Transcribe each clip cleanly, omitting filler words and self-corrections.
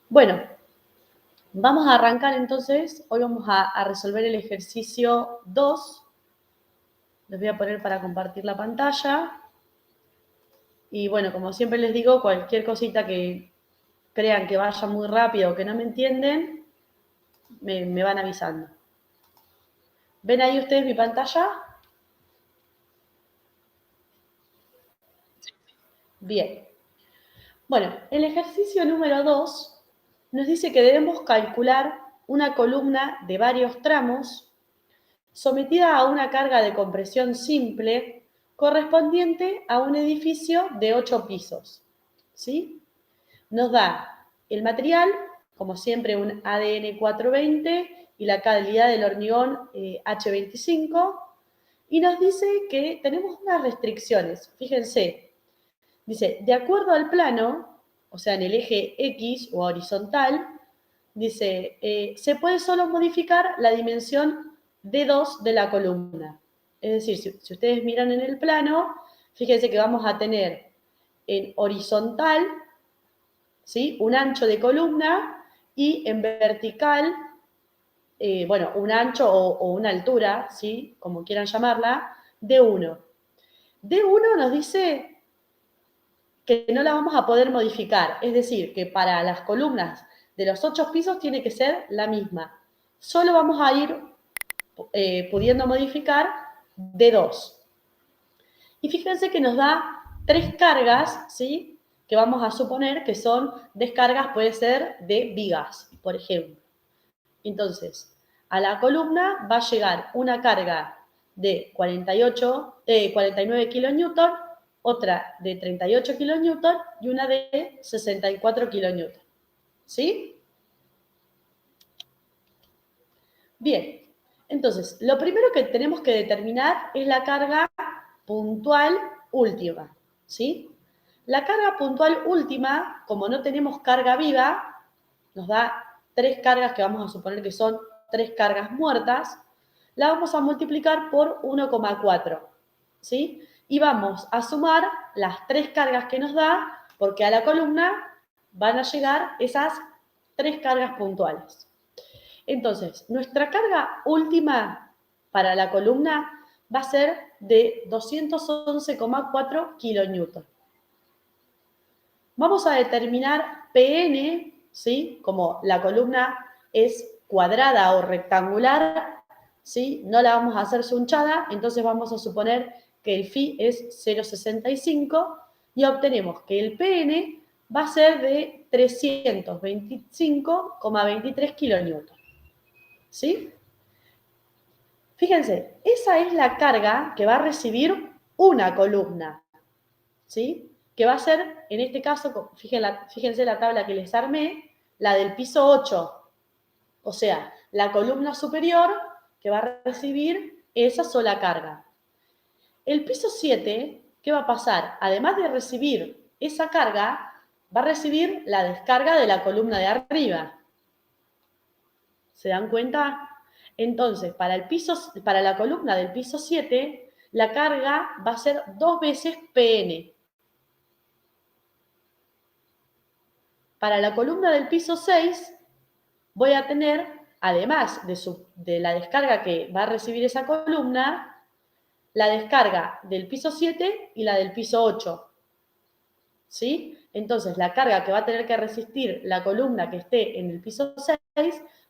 Bueno, vamos a arrancar entonces. Hoy vamos a resolver el ejercicio 2. Les voy a poner para compartir la pantalla. Y bueno, como siempre les digo, cualquier cosita que crean que vaya muy rápido o que no me entienden, me van avisando. ¿Ven ahí ustedes mi pantalla? Bien. Bueno, el ejercicio número 2 nos dice que debemos calcular una columna de varios tramos sometida a una carga de compresión simple correspondiente a un edificio de 8 pisos. ¿Sí? Nos da el material, como siempre, un ADN 420 y la calidad del hormigón H25, y nos dice que tenemos unas restricciones. Fíjense, dice, de acuerdo al plano, o sea, en el eje X o horizontal, dice, se puede solo modificar la dimensión D2 de la columna. Es decir, si ustedes miran en el plano, fíjense que vamos a tener en horizontal, ¿sí?, un ancho de columna, y en vertical, bueno, un ancho o una altura, ¿sí?, como quieran llamarla, D1. D1 nos dice que no la vamos a poder modificar, es decir, que para las columnas de los 8 pisos tiene que ser la misma. Solo vamos a ir pudiendo modificar D2. Y fíjense que nos da 3 cargas, ¿sí?, que vamos a suponer que son descargas, puede ser de vigas, por ejemplo. Entonces, a la columna va a llegar una carga de 49 kilonewton, otra de 38 kilonewton y una de 64 kilonewton. ¿Sí? Bien, entonces, lo primero que tenemos que determinar es la carga puntual última, ¿sí? La carga puntual última, como no tenemos carga viva, nos da 3 cargas que vamos a suponer que son 3 cargas muertas, la vamos a multiplicar por 1,4, ¿sí? Y vamos a sumar las 3 cargas que nos da, porque a la columna van a llegar esas 3 cargas puntuales. Entonces, nuestra carga última para la columna va a ser de 211,4 kilonewton. Vamos a determinar Pn, ¿sí? Como la columna es cuadrada o rectangular, ¿sí?, no la vamos a hacer sunchada, entonces vamos a suponer que el phi es 0,65 y obtenemos que el Pn va a ser de 325,23 kilonewton. ¿Sí? Fíjense, esa es la carga que va a recibir una columna, ¿sí?, que va a ser, en este caso, fíjense la tabla que les armé, la del piso 8, o sea, la columna superior que va a recibir esa sola carga. El piso 7, ¿qué va a pasar? Además de recibir esa carga, va a recibir la descarga de la columna de arriba. ¿Se dan cuenta? Entonces, para la columna del piso 7, la carga va a ser 2 veces Pn. Para la columna del piso 6, voy a tener, además de la descarga que va a recibir esa columna, la descarga del piso 7 y la del piso 8. ¿Sí? Entonces, la carga que va a tener que resistir la columna que esté en el piso 6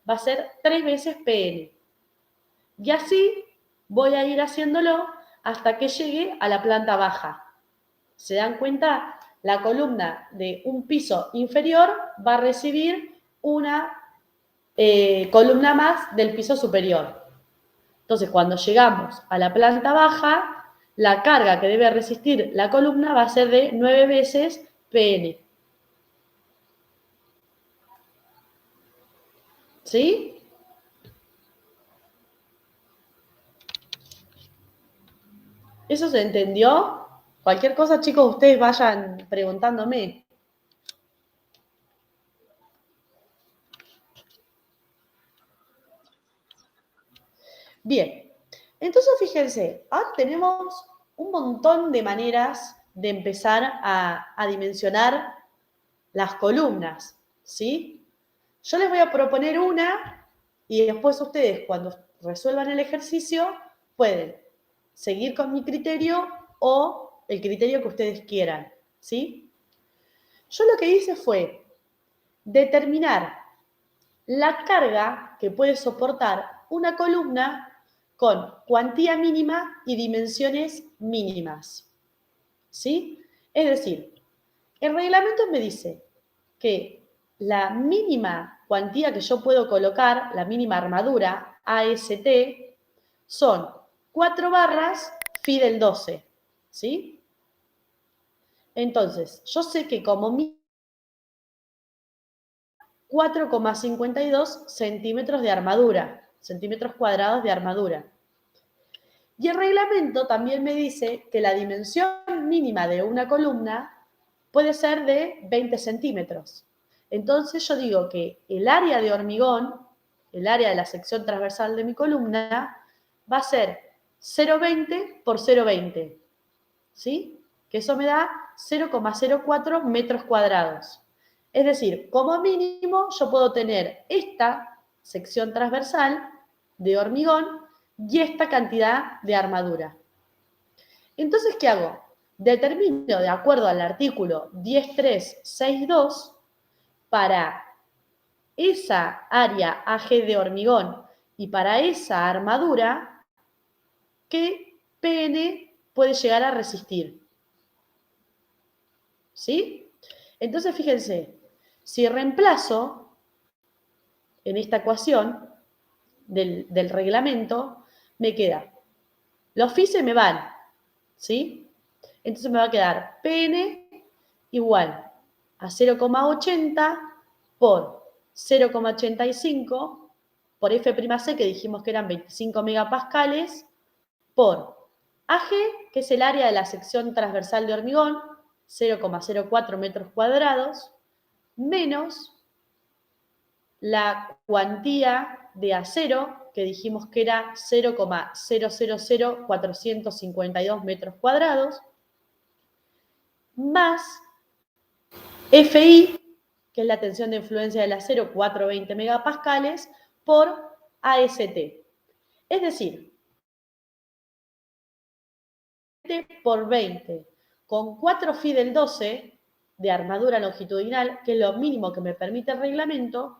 va a ser 3 veces Pn. Y así voy a ir haciéndolo hasta que llegue a la planta baja. ¿Se dan cuenta? La columna de un piso inferior va a recibir una columna más del piso superior. Entonces, cuando llegamos a la planta baja, la carga que debe resistir la columna va a ser de 9 veces Pn. ¿Sí? ¿Eso se entendió? Cualquier cosa, chicos, ustedes vayan preguntándome. Bien, entonces fíjense, ahora tenemos un montón de maneras de empezar a dimensionar las columnas, ¿sí? Yo les voy a proponer una y después ustedes, cuando resuelvan el ejercicio, pueden seguir con mi criterio o el criterio que ustedes quieran, ¿sí? Yo lo que hice fue determinar la carga que puede soportar una columna con cuantía mínima y dimensiones mínimas, ¿sí? Es decir, el reglamento me dice que la mínima cuantía que yo puedo colocar, la mínima armadura, AST, son 4 barras phi del 12, ¿sí? Entonces, yo sé que como mínimo 4,52 centímetros de armadura, centímetros cuadrados de armadura. Y el reglamento también me dice que la dimensión mínima de una columna puede ser de 20 centímetros. Entonces yo digo que el área de hormigón, el área de la sección transversal de mi columna, va a ser 0,20 por 0,20, ¿sí? Que eso me da 0,04 metros cuadrados. Es decir, como mínimo yo puedo tener esta sección transversal de hormigón y esta cantidad de armadura. Entonces, ¿qué hago? Determino, de acuerdo al artículo 10.362, para esa área AG de hormigón y para esa armadura, ¿qué PN puede llegar a resistir? ¿Sí? Entonces, fíjense, si reemplazo en esta ecuación del reglamento, me queda, los phi se me van, ¿sí? Entonces me va a quedar PN igual a 0,80 por 0,85 por F'C, que dijimos que eran 25 megapascales, por AG, que es el área de la sección transversal de hormigón, 0,04 metros cuadrados, menos la cuantía de acero, que dijimos que era 0,000452 metros cuadrados, más FI, que es la tensión de influencia del acero, 420 megapascales, por AST. Es decir, por 20, con 4 phi del 12 de armadura longitudinal, que es lo mínimo que me permite el reglamento,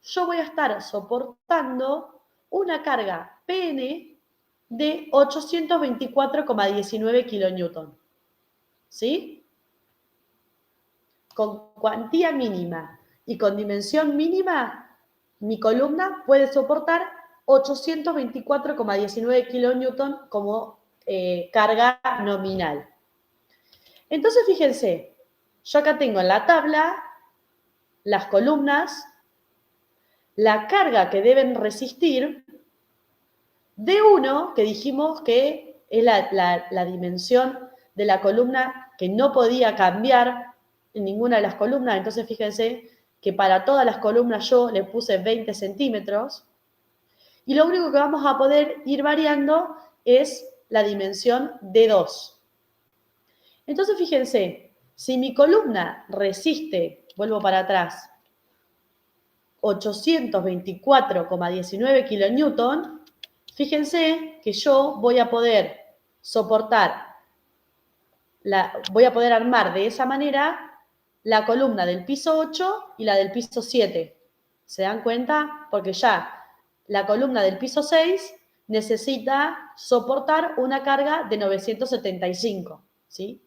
yo voy a estar soportando una carga PN de 824,19 kilonewton. ¿Sí? Con cuantía mínima y con dimensión mínima, mi columna puede soportar 824,19 kilonewton como carga nominal. Entonces, fíjense, yo acá tengo en la tabla las columnas, la carga que deben resistir, D1, que dijimos que es la dimensión de la columna que no podía cambiar en ninguna de las columnas. Entonces, fíjense que para todas las columnas yo le puse 20 centímetros. Y lo único que vamos a poder ir variando es la dimensión D2. Entonces, fíjense, si mi columna resiste, vuelvo para atrás, 824,19 kilonewton, fíjense que yo voy a poder soportar, voy a poder armar de esa manera la columna del piso 8 y la del piso 7. ¿Se dan cuenta? Porque ya la columna del piso 6 necesita soportar una carga de 975, ¿sí?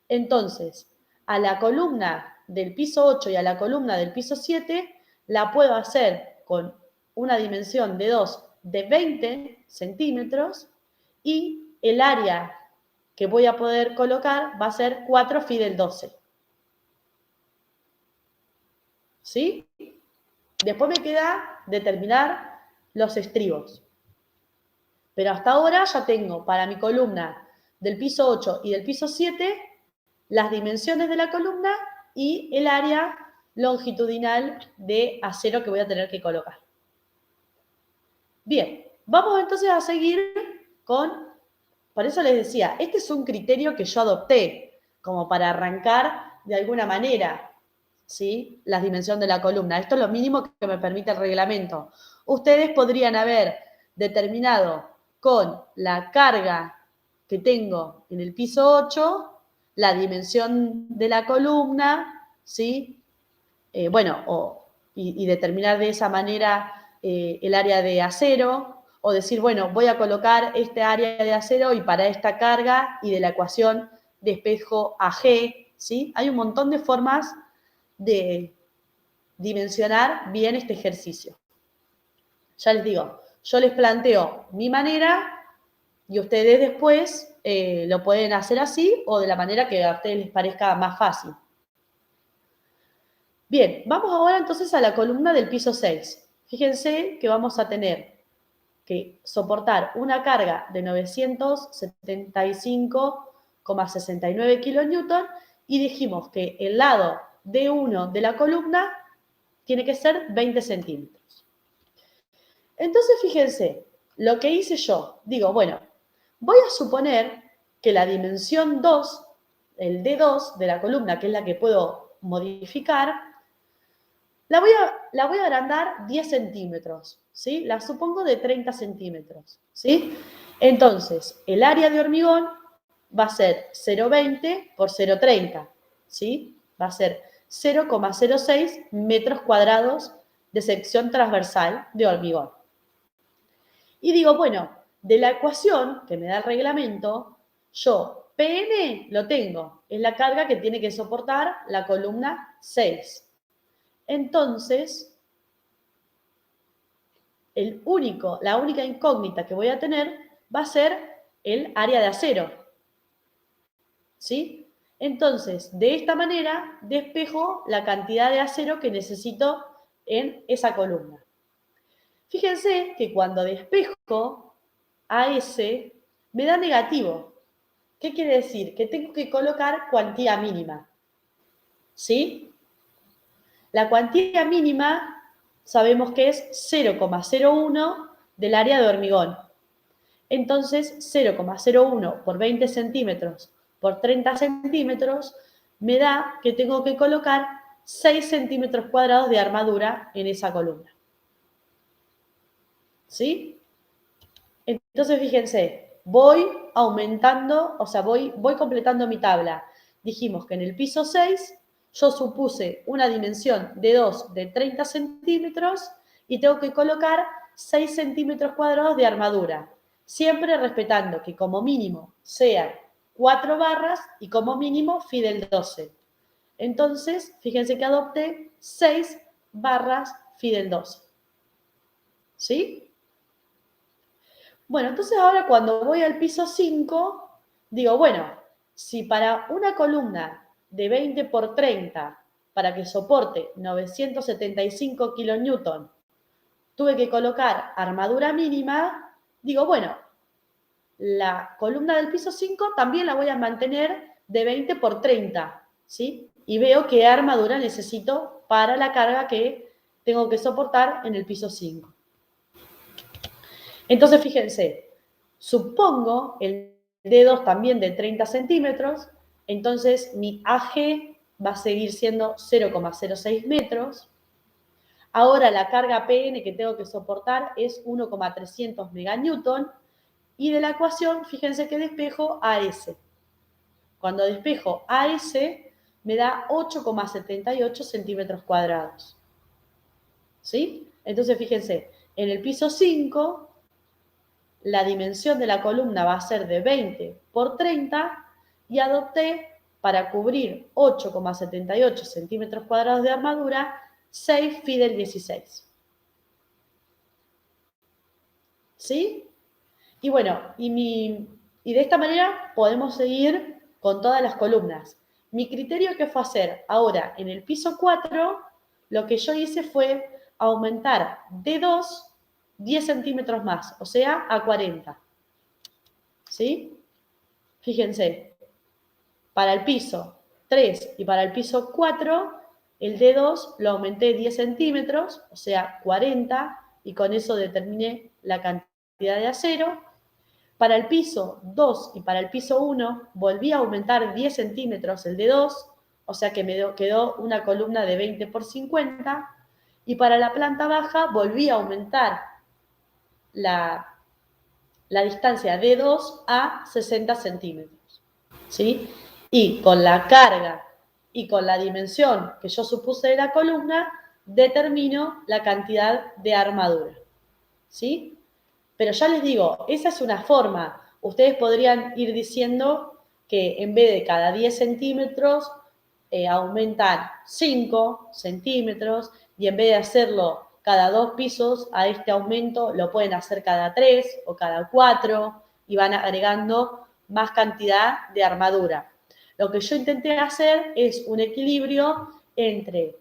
Entonces, a la columna del piso 8 y a la columna del piso 7 la puedo hacer con una dimensión de 2 de 20 centímetros y el área que voy a poder colocar va a ser 4 phi del 12. ¿Sí? Después me queda determinar los estribos. Pero hasta ahora ya tengo para mi columna del piso 8 y del piso 7 las dimensiones de la columna y el área longitudinal de acero que voy a tener que colocar. Bien, vamos entonces a seguir con, por eso les decía, este es un criterio que yo adopté como para arrancar de alguna manera. ¿sí? La dimensión de la columna. Esto es lo mínimo que me permite el reglamento. Ustedes podrían haber determinado con la carga que tengo en el piso 8, la dimensión de la columna, ¿sí? Y determinar de esa manera el área de acero, o decir, bueno, voy a colocar este área de acero y para esta carga, y de la ecuación despejo a G, ¿sí? Hay un montón de formas de dimensionar bien este ejercicio. Ya les digo, yo les planteo mi manera y ustedes después lo pueden hacer así o de la manera que a ustedes les parezca más fácil. Bien, vamos ahora entonces a la columna del piso 6. Fíjense que vamos a tener que soportar una carga de 975,69 kilonewton y dijimos que el lado D1 de la columna tiene que ser 20 centímetros. Entonces, fíjense, lo que hice yo, digo, bueno, voy a suponer que la dimensión 2, el D2 de la columna, que es la que puedo modificar, la voy a agrandar 10 centímetros, ¿sí? La supongo de 30 centímetros, ¿sí? Entonces, el área de hormigón va a ser 0,20 por 0,30, ¿sí? Va a ser 0,06 metros cuadrados de sección transversal de hormigón. Y digo, bueno, de la ecuación que me da el reglamento, yo Pn lo tengo, es la carga que tiene que soportar la columna 6. Entonces, la única incógnita que voy a tener va a ser el área de acero. ¿Sí? Entonces, de esta manera, despejo la cantidad de acero que necesito en esa columna. Fíjense que cuando despejo AS, me da negativo. ¿Qué quiere decir? Que tengo que colocar cuantía mínima. ¿Sí? La cuantía mínima sabemos que es 0,01 del área de hormigón. Entonces, 0,01 por 20 centímetros por 30 centímetros me da que tengo que colocar 6 centímetros cuadrados de armadura en esa columna. ¿Sí? Entonces, fíjense, voy aumentando, o sea, voy completando mi tabla. Dijimos que en el piso 6 yo supuse una dimensión de 2 de 30 centímetros y tengo que colocar 6 centímetros cuadrados de armadura, siempre respetando que como mínimo sean 4 barras y como mínimo phi del 12. Entonces, fíjense que adopté 6 barras phi del 12. ¿Sí? Bueno, entonces ahora cuando voy al piso 5, digo, bueno, si para una columna de 20 por 30, para que soporte 975 kilonewton, tuve que colocar armadura mínima, digo, bueno, la columna del piso 5 también la voy a mantener de 20 por 30, ¿sí? Y veo qué armadura necesito para la carga que tengo que soportar en el piso 5. Entonces, fíjense, supongo el D2 también de 30 centímetros, entonces mi AG va a seguir siendo 0,06 metros. Ahora la carga PN que tengo que soportar es 1,300 meganewton y de la ecuación, fíjense que despejo AS. Cuando despejo AS me da 8,78 centímetros cuadrados. ¿Sí? Entonces, fíjense, en el piso 5 la dimensión de la columna va a ser de 20 por 30 y adopté para cubrir 8,78 centímetros cuadrados de armadura 6 phi del 16. ¿Sí? Y bueno, y de esta manera podemos seguir con todas las columnas. Mi criterio que fue hacer ahora en el piso 4, lo que yo hice fue aumentar de 2 10 centímetros más, o sea, a 40. ¿Sí? Fíjense, para el piso 3 y para el piso 4, el D2 lo aumenté 10 centímetros, o sea, 40, y con eso determiné la cantidad de acero. Para el piso 2 y para el piso 1, volví a aumentar 10 centímetros el D2, o sea que me quedó una columna de 20 por 50, y para la planta baja volví a aumentar la distancia de 2 a 60 centímetros, ¿sí? Y con la carga y con la dimensión que yo supuse de la columna, determino la cantidad de armadura, ¿sí? Pero ya les digo, esa es una forma. Ustedes podrían ir diciendo que en vez de cada 10 centímetros, aumentan 5 centímetros, y en vez de hacerlo cada 2 pisos, a este aumento lo pueden hacer cada 3 o cada 4, y van agregando más cantidad de armadura. Lo que yo intenté hacer es un equilibrio entre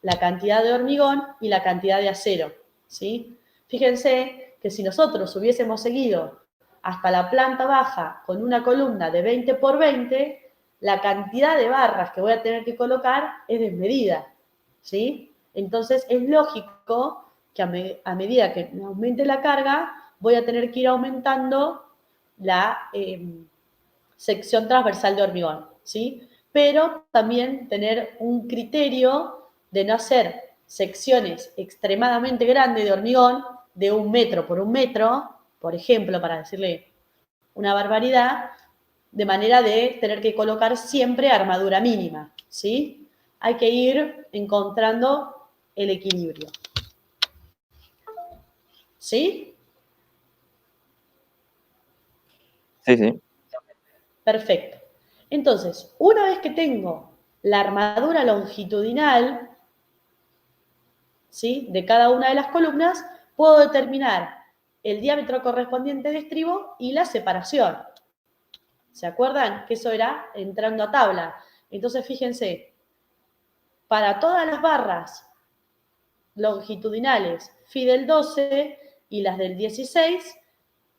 la cantidad de hormigón y la cantidad de acero, ¿sí? Fíjense que si nosotros hubiésemos seguido hasta la planta baja con una columna de 20 por 20, la cantidad de barras que voy a tener que colocar es desmedida, ¿sí? Entonces es lógico que a medida que me aumente la carga, voy a tener que ir aumentando la sección transversal de hormigón, ¿sí? Pero también tener un criterio de no hacer secciones extremadamente grandes de hormigón de 1 metro por 1 metro, por ejemplo, para decirle una barbaridad, de manera de tener que colocar siempre armadura mínima, ¿sí? Hay que ir encontrando el equilibrio, ¿sí? Sí, sí. Perfecto. Entonces, una vez que tengo la armadura longitudinal, ¿sí?, de cada una de las columnas, puedo determinar el diámetro correspondiente de estribo y la separación. ¿Se acuerdan? Que eso era entrando a tabla. Entonces, fíjense, para todas las barras longitudinales phi del 12 y las del 16,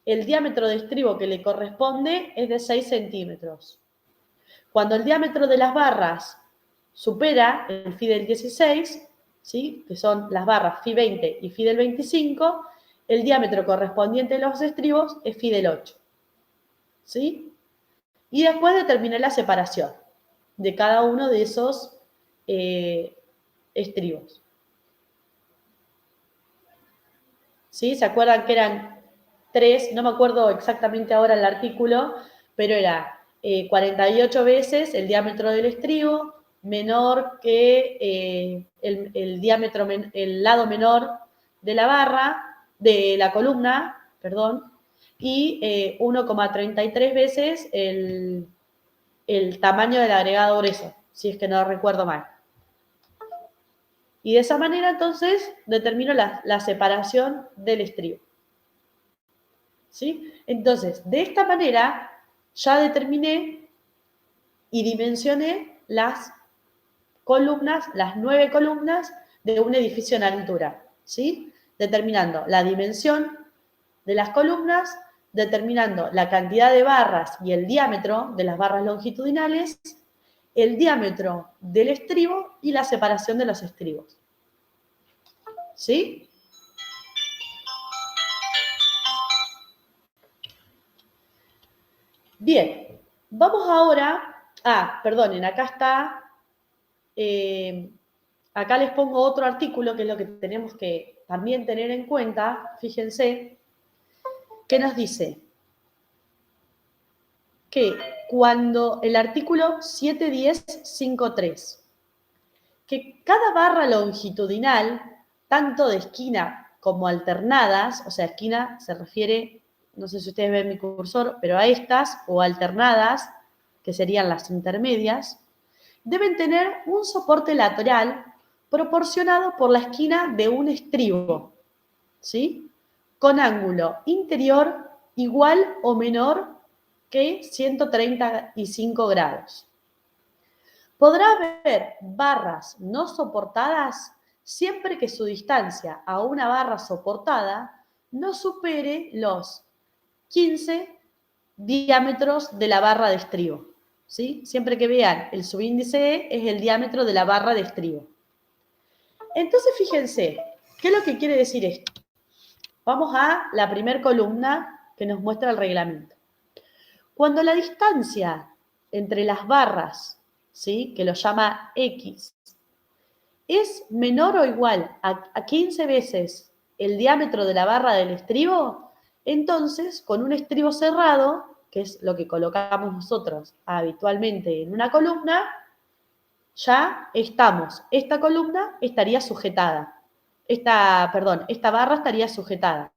el diámetro de estribo que le corresponde es de 6 centímetros. Cuando el diámetro de las barras supera el phi del 16, ¿sí?, que son las barras phi 20 y phi del 25, el diámetro correspondiente de los estribos es phi del 8. ¿Sí? Y después determiné la separación de cada uno de esos estribos. ¿Sí? ¿Se acuerdan que eran 3? No me acuerdo exactamente ahora el artículo, pero era 48 veces el diámetro del estribo menor que el diámetro, el lado menor de la barra, de la columna, perdón, y 1,33 veces el tamaño del agregado grueso, si es que no recuerdo mal. Y de esa manera, entonces, determino la separación del estribo. ¿Sí? Entonces, de esta manera, ya determiné y dimensioné las columnas, las 9 columnas de un edificio en altura, ¿sí? Determinando la dimensión de las columnas, determinando la cantidad de barras y el diámetro de las barras longitudinales, el diámetro del estribo y la separación de los estribos. ¿Sí? Bien, vamos ahora perdonen, acá está, acá les pongo otro artículo que es lo que tenemos que también tener en cuenta, fíjense, que nos dice que cuando el artículo 710.5.3, que cada barra longitudinal, tanto de esquina como alternadas, o sea, esquina se refiere, no sé si ustedes ven mi cursor, pero a estas, o alternadas, que serían las intermedias, deben tener un soporte lateral proporcionado por la esquina de un estribo, ¿sí?, con ángulo interior igual o menor que 135 grados. Podrá haber barras no soportadas siempre que su distancia a una barra soportada no supere los 15 diámetros de la barra de estribo, ¿sí? Siempre que vean el subíndice E es el diámetro de la barra de estribo. Entonces, fíjense, ¿qué es lo que quiere decir esto? Vamos a la primera columna que nos muestra el reglamento. Cuando la distancia entre las barras ¿sí? Que lo llama X, es menor o igual a 15 veces el diámetro de la barra del estribo, entonces con un estribo cerrado, que es lo que colocamos nosotros habitualmente en una columna, ya estamos, esta columna estaría sujetada, esta barra estaría sujetada,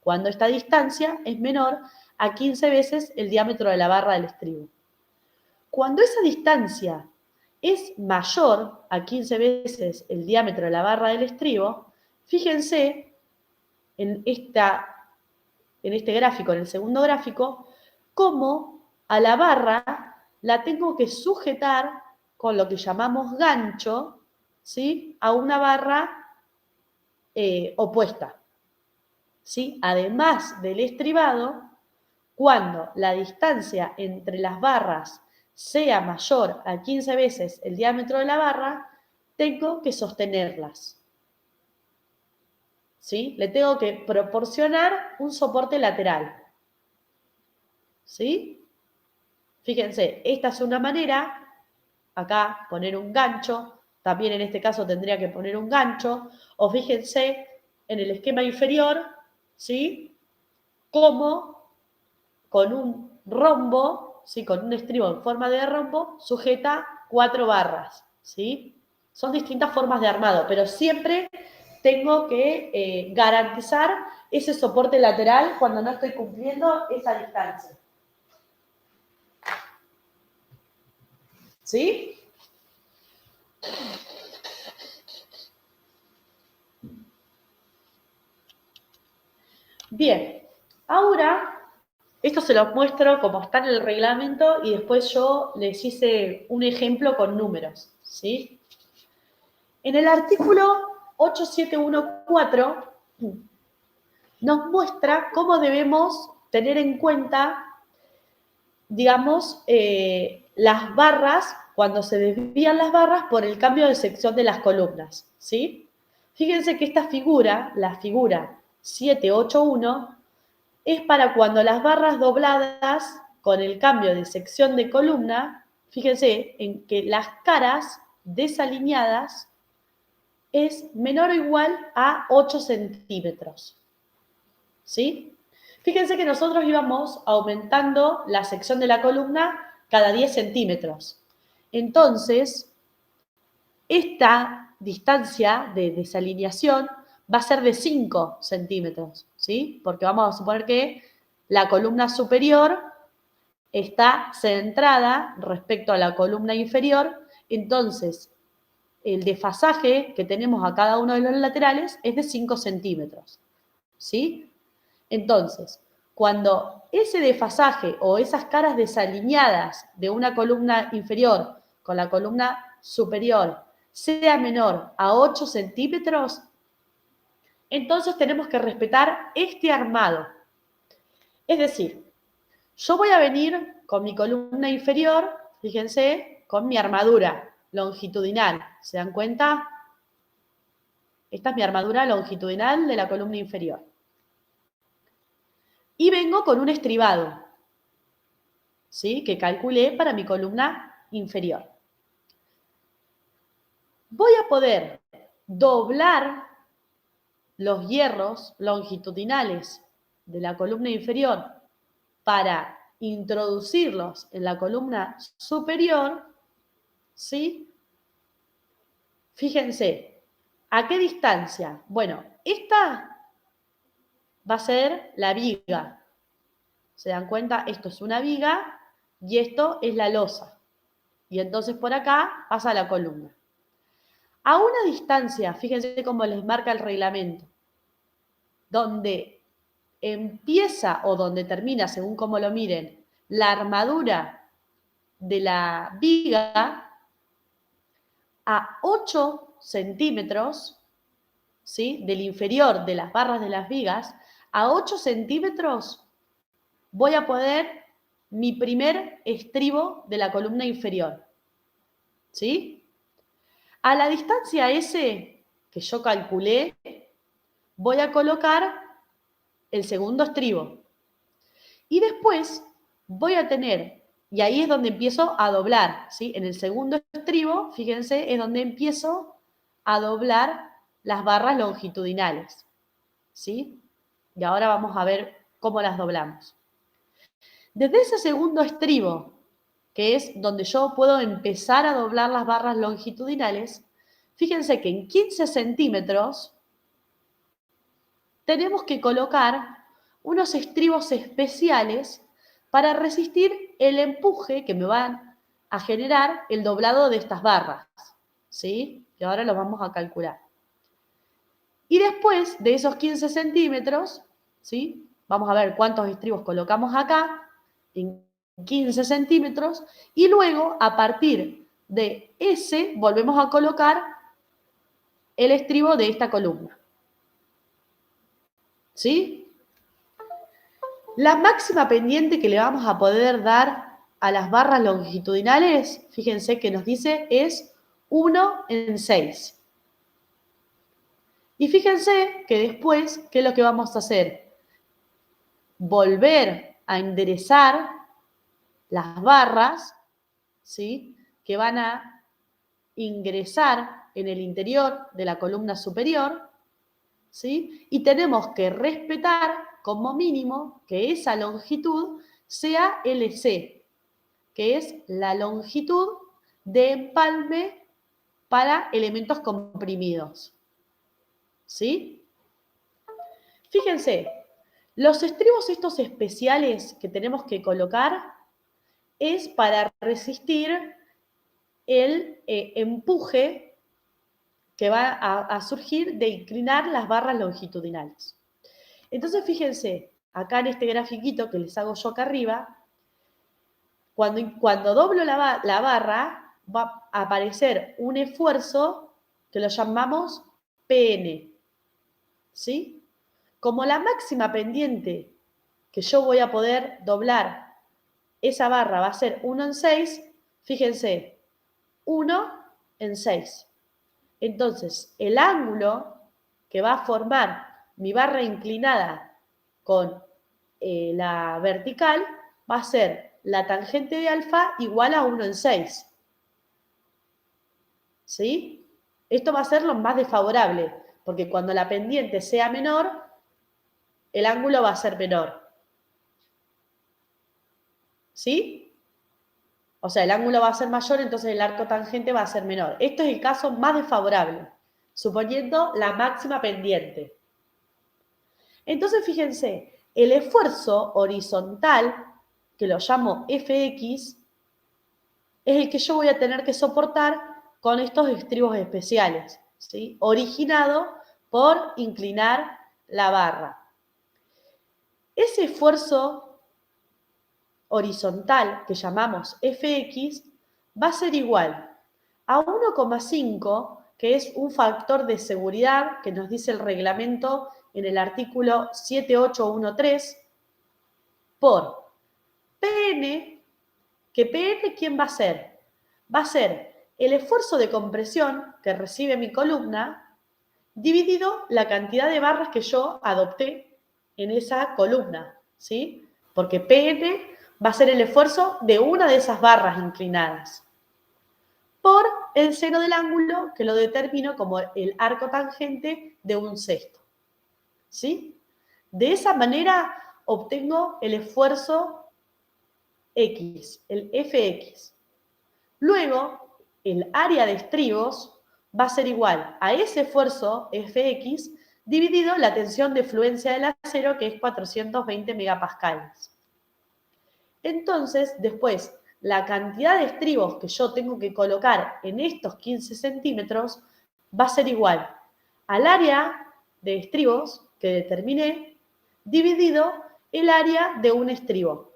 cuando esta distancia es menor a 15 veces el diámetro de la barra del estribo. Cuando esa distancia es mayor a 15 veces el diámetro de la barra del estribo, fíjense en este gráfico, en el segundo gráfico, cómo a la barra la tengo que sujetar con lo que llamamos gancho, ¿sí? A una barra opuesta, ¿sí? Además del estribado, cuando la distancia entre las barras sea mayor a 15 veces el diámetro de la barra, tengo que sostenerlas. ¿Sí? Le tengo que proporcionar un soporte lateral. ¿Sí? Fíjense, esta es una manera, acá poner un gancho, también en este caso tendría que poner un gancho, o fíjense en el esquema inferior, ¿sí? Cómo con un rombo, ¿sí? Con un estribo en forma de rombo, sujeta 4 barras, ¿sí? Son distintas formas de armado, pero siempre tengo que garantizar ese soporte lateral cuando no estoy cumpliendo esa distancia. ¿Sí? Bien, ahora esto se los muestro como está en el reglamento y después yo les hice un ejemplo con números, ¿sí? En el artículo 8714 nos muestra cómo debemos tener en cuenta, digamos, las barras, cuando se desvían las barras por el cambio de sección de las columnas, ¿sí? Fíjense que esta figura, la figura 781, es para cuando las barras dobladas con el cambio de sección de columna, fíjense en que las caras desalineadas es menor o igual a 8 centímetros. ¿Sí? Fíjense que nosotros íbamos aumentando la sección de la columna cada 10 centímetros. Entonces, esta distancia de desalineación va a ser de 5 centímetros, ¿sí? Porque vamos a suponer que la columna superior está centrada respecto a la columna inferior, entonces el desfasaje que tenemos a cada uno de los laterales es de 5 centímetros, ¿sí? Entonces, cuando ese desfasaje o esas caras desalineadas de una columna inferior con la columna superior sea menor a 8 centímetros, entonces tenemos que respetar este armado. Es decir, yo voy a venir con mi columna inferior, fíjense, con mi armadura longitudinal. ¿Se dan cuenta? Esta es mi armadura longitudinal de la columna inferior. Y vengo con un estribado, ¿sí? Que calculé para mi columna inferior. Voy a poder doblar los hierros longitudinales de la columna inferior para introducirlos en la columna superior, ¿sí? Fíjense, ¿a qué distancia? Bueno, esta va a ser la viga. ¿Se dan cuenta? Esto es una viga y esto es la losa. Y entonces por acá pasa la columna. A una distancia, fíjense cómo les marca el reglamento, donde empieza o donde termina, según cómo lo miren, la armadura de la viga, a 8 centímetros, ¿sí? Del inferior de las barras de las vigas, a 8 centímetros voy a poner mi primer estribo de la columna inferior, ¿sí? A la distancia S que yo calculé, voy a colocar el segundo estribo. Y después voy a tener Y ahí es donde empiezo a doblar, ¿sí? En el segundo estribo, fíjense, es donde empiezo a doblar las barras longitudinales, ¿sí? Y ahora vamos a ver cómo las doblamos. Desde ese segundo estribo, que es donde yo puedo empezar a doblar las barras longitudinales, fíjense que en 15 centímetros tenemos que colocar unos estribos especiales para resistir el empuje que me van a generar el doblado de estas barras, ¿sí? Que ahora lo vamos a calcular. Y después de esos 15 centímetros, ¿sí? Vamos a ver cuántos estribos colocamos acá, en 15 centímetros, y luego a partir de ese volvemos a colocar el estribo de esta columna, ¿sí? La máxima pendiente que le vamos a poder dar a las barras longitudinales, fíjense que nos dice, es 1 en 6. Y fíjense que después, ¿qué es lo que vamos a hacer? Volver a enderezar las barras, ¿sí? Que van a ingresar en el interior de la columna superior, ¿sí? Y tenemos que respetar como mínimo que esa longitud sea LC, que es la longitud de empalme para elementos comprimidos, ¿sí? Fíjense, los estribos estos especiales que tenemos que colocar es para resistir el empuje que va a surgir de inclinar las barras longitudinales. Entonces, fíjense, acá en este grafiquito que les hago yo acá arriba, cuando doblo la barra, va a aparecer un esfuerzo que lo llamamos PN, ¿sí? Como la máxima pendiente que yo voy a poder doblar esa barra va a ser 1 en 6, fíjense, 1 en 6. Entonces, el ángulo que va a formar mi barra inclinada con la vertical va a ser la tangente de alfa igual a 1 en 6. ¿Sí? Esto va a ser lo más desfavorable, porque cuando la pendiente sea menor, el ángulo va a ser menor. ¿Sí? O sea, el ángulo va a ser mayor, entonces el arco tangente va a ser menor. Esto es el caso más desfavorable, suponiendo la máxima pendiente. Entonces, fíjense, el esfuerzo horizontal, que lo llamo Fx, es el que yo voy a tener que soportar con estos estribos especiales, ¿sí? Originado por inclinar la barra. Ese esfuerzo horizontal que llamamos Fx va a ser igual a 1,5, que es un factor de seguridad que nos dice el reglamento en el artículo 7813, por Pn, que Pn, ¿quién va a ser? Va a ser el esfuerzo de compresión que recibe mi columna dividido la cantidad de barras que yo adopté en esa columna, ¿sí? Porque Pn va a ser el esfuerzo de una de esas barras inclinadas por el seno del ángulo, que lo determino como el arco tangente de un sexto, ¿sí? De esa manera obtengo el esfuerzo X, el Fx. Luego, el área de estribos va a ser igual a ese esfuerzo Fx dividido la tensión de fluencia del acero, que es 420 megapascales. Entonces, después, la cantidad de estribos que yo tengo que colocar en estos 15 centímetros va a ser igual al área de estribos que determiné dividido el área de un estribo.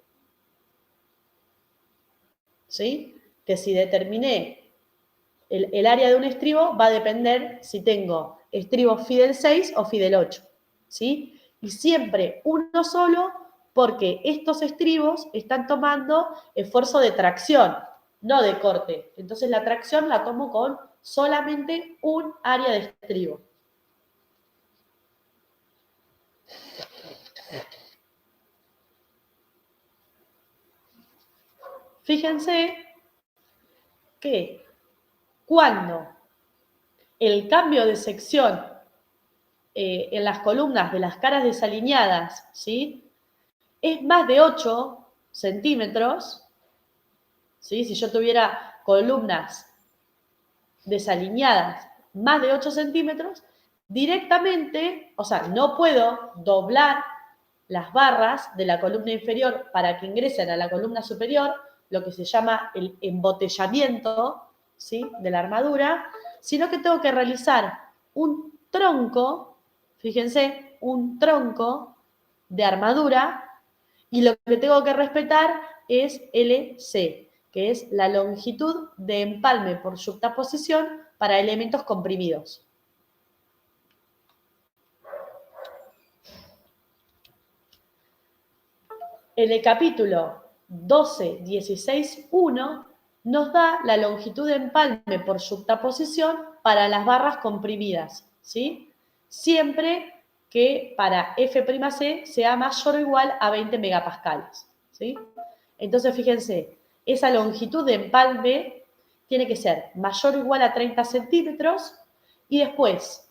¿Sí? Que si determiné el área de un estribo va a depender si tengo estribo phi del 6 o phi del 8. ¿Sí? Y siempre uno solo, porque estos estribos están tomando esfuerzo de tracción, no de corte. Entonces la tracción la tomo con solamente un área de estribo. fíjense que cuando el cambio de sección en las columnas de las caras desalineadas, ¿sí?, es más de 8 centímetros, ¿sí?, si yo tuviera columnas desalineadas más de 8 centímetros, directamente, o sea, no puedo doblar las barras de la columna inferior para que ingresen a la columna superior, lo que se llama el embotellamiento, ¿sí?, de la armadura, sino que tengo que realizar un tronco, fíjense, un tronco de armadura, y lo que tengo que respetar es LC, que es la longitud de empalme por yuxtaposición para elementos comprimidos. En el capítulo 12.16.1 nos da la longitud de empalme por yuxtaposición para las barras comprimidas, ¿sí?, siempre que para F'C sea mayor o igual a 20 megapascales, ¿sí? Entonces, fíjense, esa longitud de empalme tiene que ser mayor o igual a 30 centímetros y después,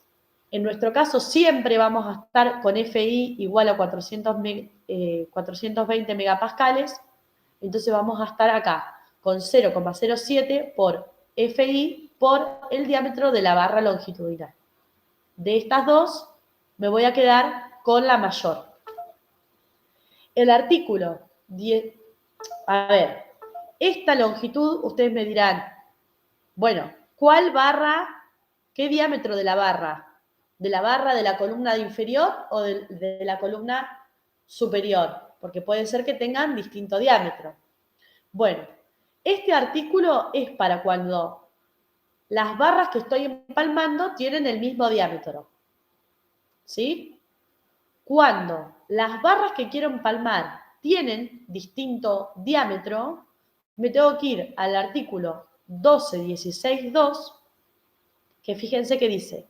en nuestro caso, siempre vamos a estar con FI igual a 420 megapascales, entonces vamos a estar acá con 0,07 por FI por el diámetro de la barra longitudinal. De estas dos, me voy a quedar con la mayor. El artículo 10, a ver, esta longitud, ustedes me dirán, bueno, ¿cuál barra? ¿Qué diámetro de la barra? ¿De la barra de la columna inferior o de la columna superior? Porque puede ser que tengan distinto diámetro. Bueno, este artículo es para cuando las barras que estoy empalmando tienen el mismo diámetro, ¿sí? Cuando las barras que quiero empalmar tienen distinto diámetro, me tengo que ir al artículo 12.16.2, que fíjense que dice,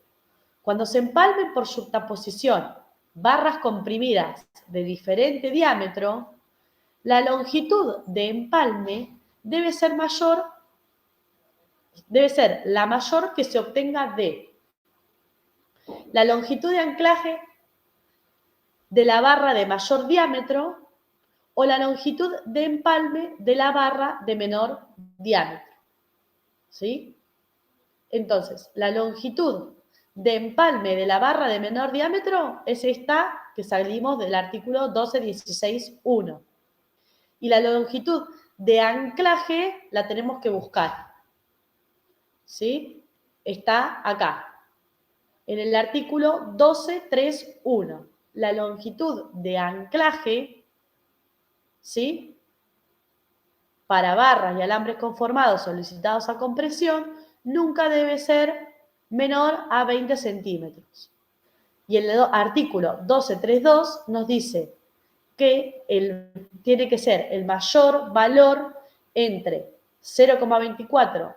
cuando se empalmen por yuxtaposición barras comprimidas de diferente diámetro, la longitud de empalme debe ser la mayor que se obtenga de la longitud de anclaje de la barra de mayor diámetro o la longitud de empalme de la barra de menor diámetro, ¿sí? Entonces, la longitud de empalme de la barra de menor diámetro es esta que salimos del artículo 12.16.1. Y la longitud de anclaje la tenemos que buscar, ¿sí? Está acá, en el artículo 12.3.1. La longitud de anclaje, ¿sí?, para barras y alambres conformados solicitados a compresión, nunca debe ser menor a 20 centímetros. Y el artículo 12.3.2 nos dice que tiene que ser el mayor valor entre 0,24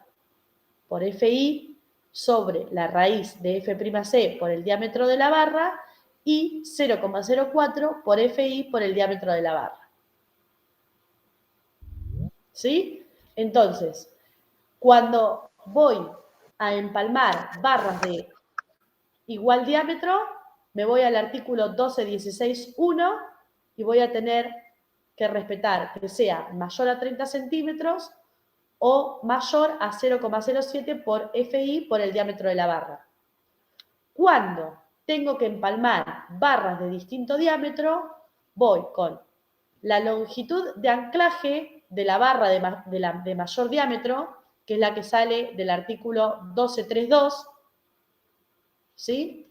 por FI sobre la raíz de F'C por el diámetro de la barra y 0,04 por FI por el diámetro de la barra. ¿Sí? Entonces, cuando voy a empalmar barras de igual diámetro, me voy al artículo 12.16.1 y voy a tener que respetar que sea mayor a 30 centímetros o mayor a 0,07 por FI por el diámetro de la barra. Cuando tengo que empalmar barras de distinto diámetro, voy con la longitud de anclaje de la barra de mayor diámetro, que es la que sale del artículo 12.3.2, ¿sí?,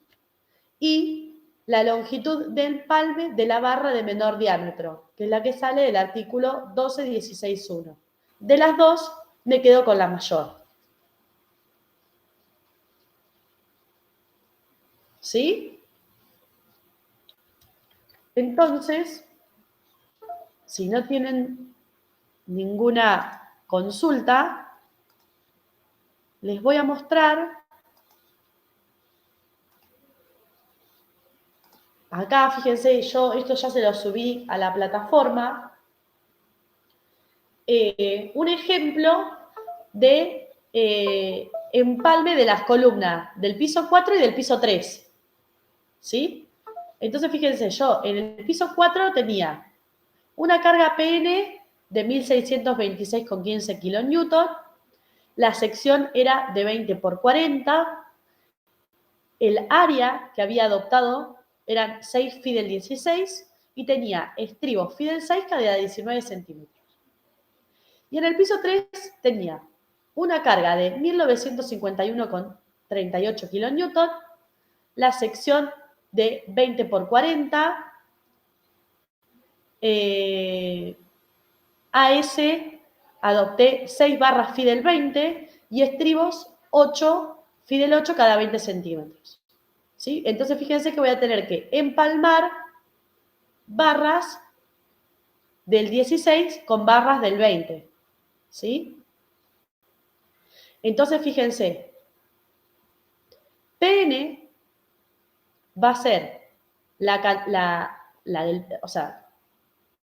y la longitud de empalme de la barra de menor diámetro, que es la que sale del artículo 12.16.1. De las dos, me quedo con la mayor. ¿Sí? Entonces, si no tienen ninguna consulta, les voy a mostrar. Acá, fíjense, yo esto ya se lo subí a la plataforma. un ejemplo de empalme de las columnas del piso 4 y del piso 3. ¿Sí? Entonces, fíjense, yo en el piso 4 tenía una carga PN de 1626,15 kilonewton. La sección era de 20 por 40. El área que había adoptado eran 6 phi del 16 y tenía estribos phi del 6 cada 19 centímetros. Y en el piso 3 tenía una carga de 1951,38 kilonewton, la sección de 20 por 40, AS adopté 6 barras phi del 20 y estribos 8 phi del 8 cada 20 centímetros. ¿Sí? Entonces fíjense que voy a tener que empalmar barras del 16 con barras del 20. ¿Sí? Entonces fíjense, PN va a ser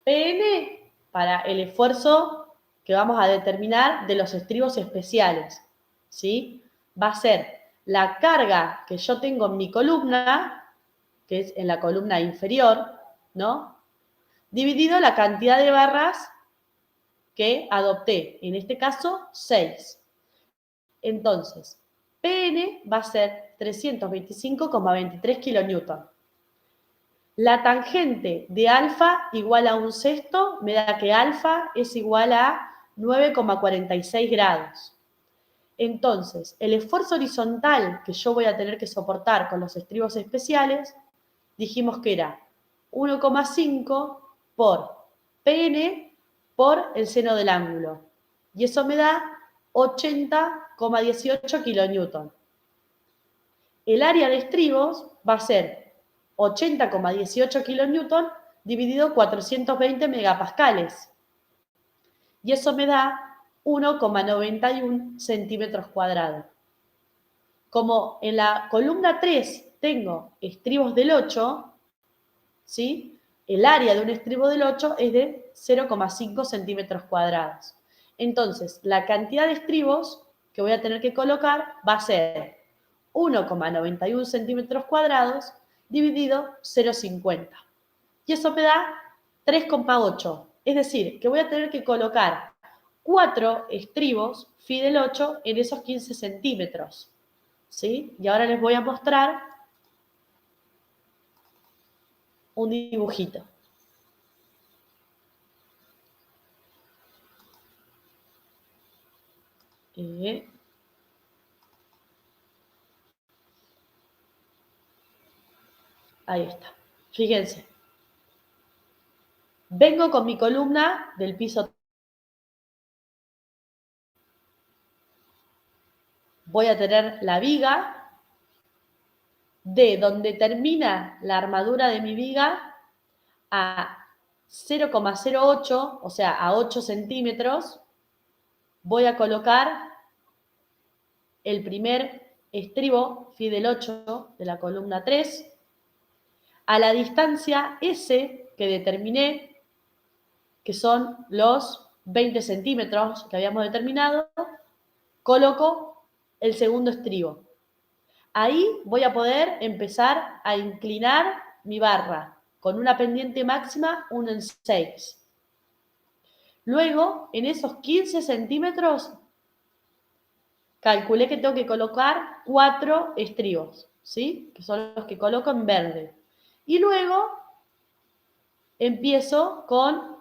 PN para el esfuerzo que vamos a determinar de los estribos especiales, ¿sí? Va a ser la carga que yo tengo en mi columna, que es en la columna inferior, ¿no? Dividido la cantidad de barras que adopté, en este caso 6. Entonces, PN va a ser 325,23 kilonewton. La tangente de alfa igual a un sexto me da que alfa es igual a 9,46 grados. Entonces, el esfuerzo horizontal que yo voy a tener que soportar con los estribos especiales, dijimos que era 1,5 por PN por el seno del ángulo. Y eso me da 80,18 kilonewton. El área de estribos va a ser 80,18 kilonewton dividido 420 megapascales. Y eso me da 1,91 centímetros cuadrados. Como en la columna 3 tengo estribos del 8, ¿sí? El área de un estribo del 8 es de 0,5 centímetros cuadrados. Entonces, la cantidad de estribos que voy a tener que colocar va a ser 1,91 centímetros cuadrados dividido 0,50. Y eso me da 3,8. Es decir, que voy a tener que colocar 4 estribos phi del 8 en esos 15 centímetros. ¿Sí? Y ahora les voy a mostrar un dibujito. Ahí está. Fíjense. Vengo con mi columna del piso. Voy a tener la viga de donde termina la armadura de mi viga a 0,08, o sea, a 8 centímetros, voy a colocar el primer estribo phi del 8 de la columna 3. A la distancia S que determiné, que son los 20 centímetros que habíamos determinado, coloco el segundo estribo. Ahí voy a poder empezar a inclinar mi barra con una pendiente máxima 1 en 6. Luego, en esos 15 centímetros, calculé que tengo que colocar 4 estribos, ¿sí? Que son los que coloco en verde. Y luego empiezo con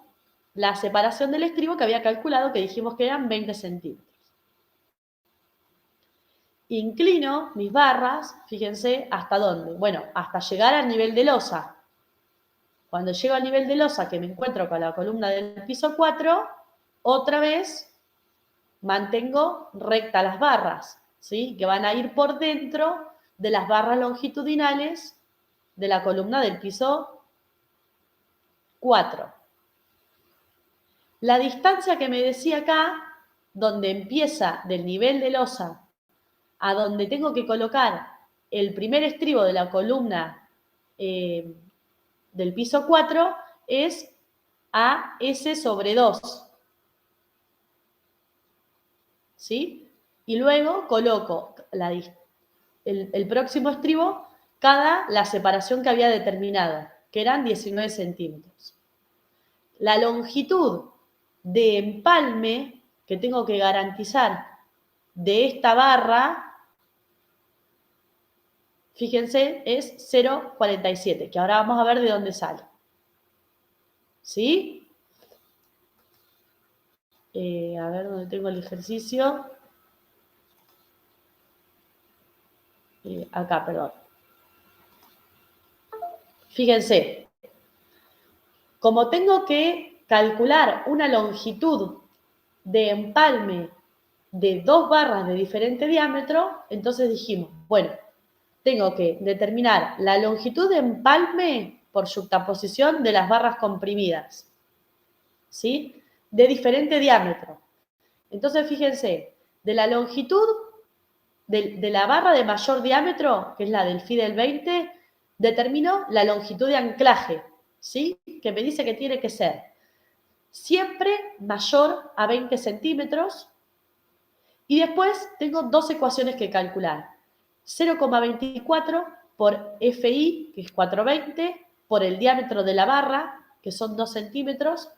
la separación del estribo que había calculado, que dijimos que eran 20 centímetros. Inclino mis barras, fíjense, ¿hasta dónde? Bueno, hasta llegar al nivel de losa. Cuando llego al nivel de losa, que me encuentro con la columna del piso 4, otra vez mantengo rectas las barras, ¿sí? Que van a ir por dentro de las barras longitudinales de la columna del piso 4. La distancia que me decía acá, donde empieza del nivel de losa a donde tengo que colocar el primer estribo de la columna del piso 4, es AS sobre 2. ¿sí? Y luego coloco el próximo estribo cada la separación que había determinado, que eran 19 centímetros. La longitud de empalme que tengo que garantizar de esta barra, fíjense, es 0,47, que ahora vamos a ver de dónde sale. ¿Sí? A ver dónde tengo el ejercicio. Acá, perdón. Fíjense, como tengo que calcular una longitud de empalme de dos barras de diferente diámetro, entonces dijimos, bueno, tengo que determinar la longitud de empalme por yuxtaposición de las barras comprimidas, ¿sí? De diferente diámetro. Entonces, fíjense, de la longitud de la barra de mayor diámetro, que es la del Fidel 20, determino la longitud de anclaje, ¿sí? Que me dice que tiene que ser siempre mayor a 20 centímetros. Y después tengo dos ecuaciones que calcular. 0,24 por FI, que es 420, por el diámetro de la barra, que son 2 centímetros.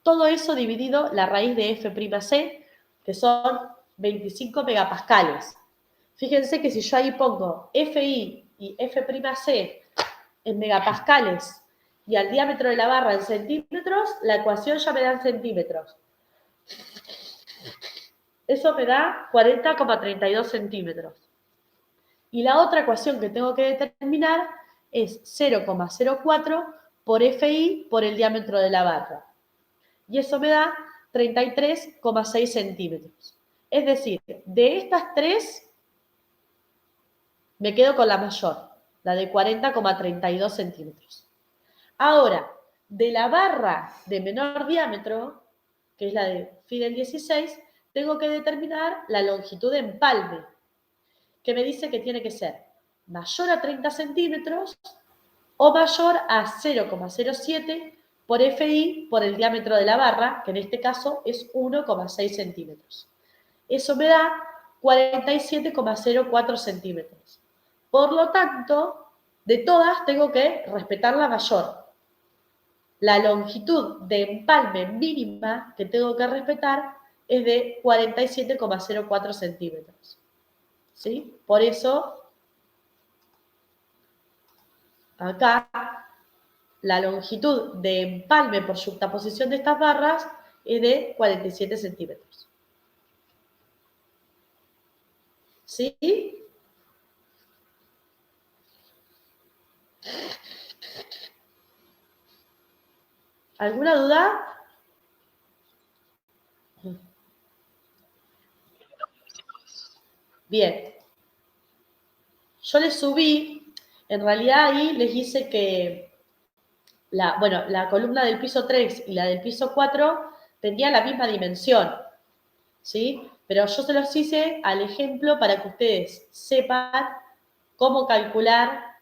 Todo eso dividido la raíz de F'C, que son 25 megapascales. Fíjense que si yo ahí pongo FI y F'C en megapascales y al diámetro de la barra en centímetros, la ecuación ya me da en centímetros. Eso me da 40,32 centímetros. Y la otra ecuación que tengo que determinar es 0,04 por FI por el diámetro de la barra. Y eso me da 33,6 centímetros. Es decir, de estas tres, me quedo con la mayor, la de 40,32 centímetros. Ahora, de la barra de menor diámetro, que es la de Fidel 16, tengo que determinar la longitud de empalme, que me dice que tiene que ser mayor a 30 centímetros o mayor a 0,07 por FI por el diámetro de la barra, que en este caso es 1,6 centímetros. Eso me da 47,04 centímetros. Por lo tanto, de todas tengo que respetar la mayor. La longitud de empalme mínima que tengo que respetar es de 47,04 centímetros. ¿Sí? Por eso, acá, la longitud de empalme por yuxtaposición de estas barras es de 47 centímetros. ¿Sí? ¿Alguna duda? Bien. Yo les subí, en realidad ahí les hice que la columna del piso 3 y la del piso 4 tenían la misma dimensión, ¿sí? Pero yo se los hice al ejemplo para que ustedes sepan cómo calcular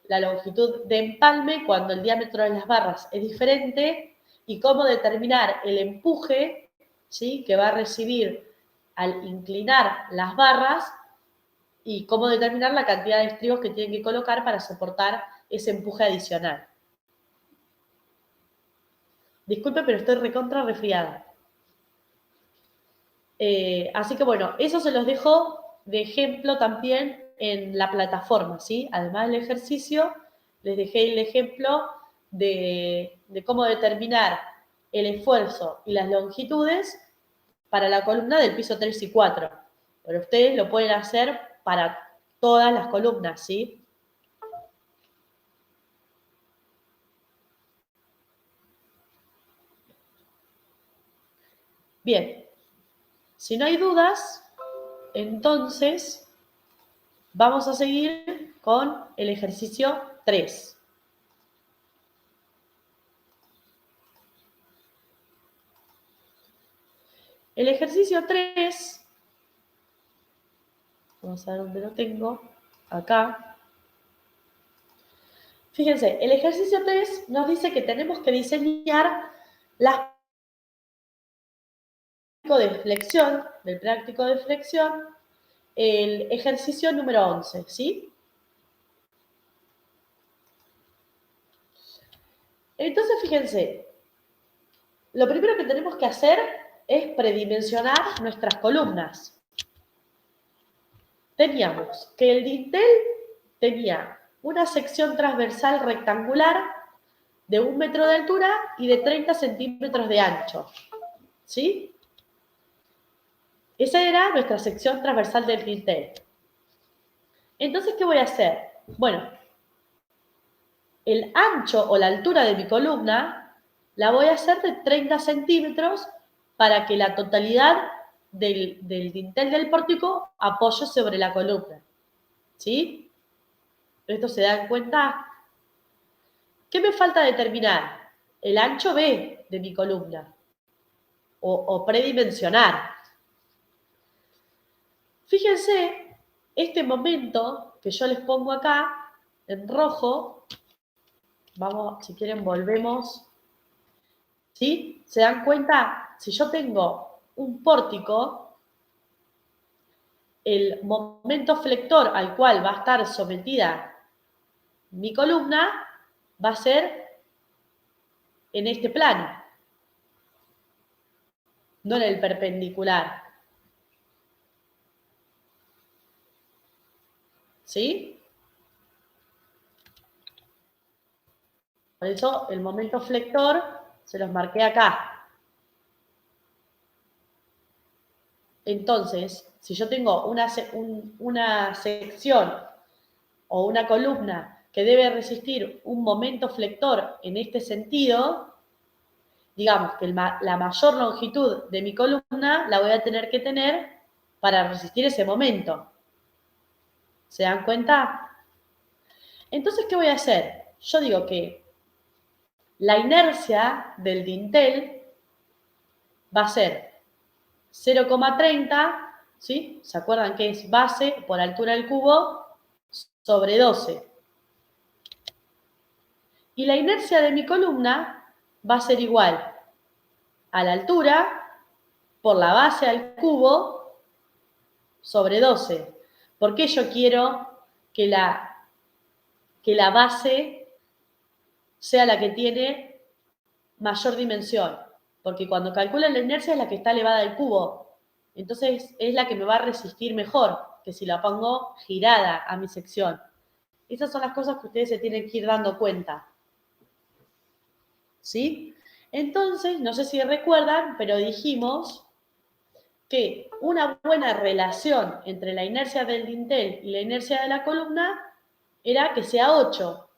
la longitud de empalme cuando el diámetro de las barras es diferente y cómo determinar el empuje, ¿sí?, que va a recibir al inclinar las barras y cómo determinar la cantidad de estribos que tienen que colocar para soportar ese empuje adicional. Disculpe, pero estoy recontra resfriada. Así que bueno, eso se los dejo de ejemplo también en la plataforma, ¿sí? Además del ejercicio, les dejé el ejemplo de cómo determinar el esfuerzo y las longitudes para la columna del piso 3 y 4. Pero ustedes lo pueden hacer para todas las columnas, ¿sí? Bien, si no hay dudas, entonces vamos a seguir con el ejercicio 3. El ejercicio 3, vamos a ver dónde lo tengo, acá. Fíjense, el ejercicio 3 nos dice que tenemos que diseñar las de flexión, el ejercicio número 11, ¿sí? Entonces, fíjense, lo primero que tenemos que hacer es predimensionar nuestras columnas. Teníamos que el dintel tenía una sección transversal rectangular de 1 metro de altura y de 30 centímetros de ancho, ¿sí? Esa era nuestra sección transversal del dintel. Entonces, ¿qué voy a hacer? Bueno, el ancho o la altura de mi columna la voy a hacer de 30 centímetros para que la totalidad del dintel del pórtico apoye sobre la columna, ¿sí? ¿Esto se dan cuenta? ¿Qué me falta determinar? El ancho B de mi columna o predimensionar. Fíjense, este momento que yo les pongo acá en rojo, vamos, si quieren volvemos, ¿sí? ¿Se dan cuenta? Si yo tengo un pórtico, el momento flector al cual va a estar sometida mi columna va a ser en este plano, no en el perpendicular. ¿Sí? Por eso el momento flector se los marqué acá. Entonces, si yo tengo una sección o una columna que debe resistir un momento flector en este sentido, digamos que la mayor longitud de mi columna la voy a tener que tener para resistir ese momento. ¿Se dan cuenta? Entonces, ¿qué voy a hacer? Yo digo que la inercia del dintel va a ser 0,30, ¿sí? ¿Se acuerdan que es base por altura del cubo sobre 12? Y la inercia de mi columna va a ser igual a la altura por la base al cubo sobre 12. ¿Por qué yo quiero que la base sea la que tiene mayor dimensión? Porque cuando calculo la inercia es la que está elevada al cubo. Entonces es la que me va a resistir mejor que si la pongo girada a mi sección. Esas son las cosas que ustedes se tienen que ir dando cuenta. ¿Sí? Entonces, no sé si recuerdan, pero dijimos que una buena relación entre la inercia del dintel y la inercia de la columna era que sea 8,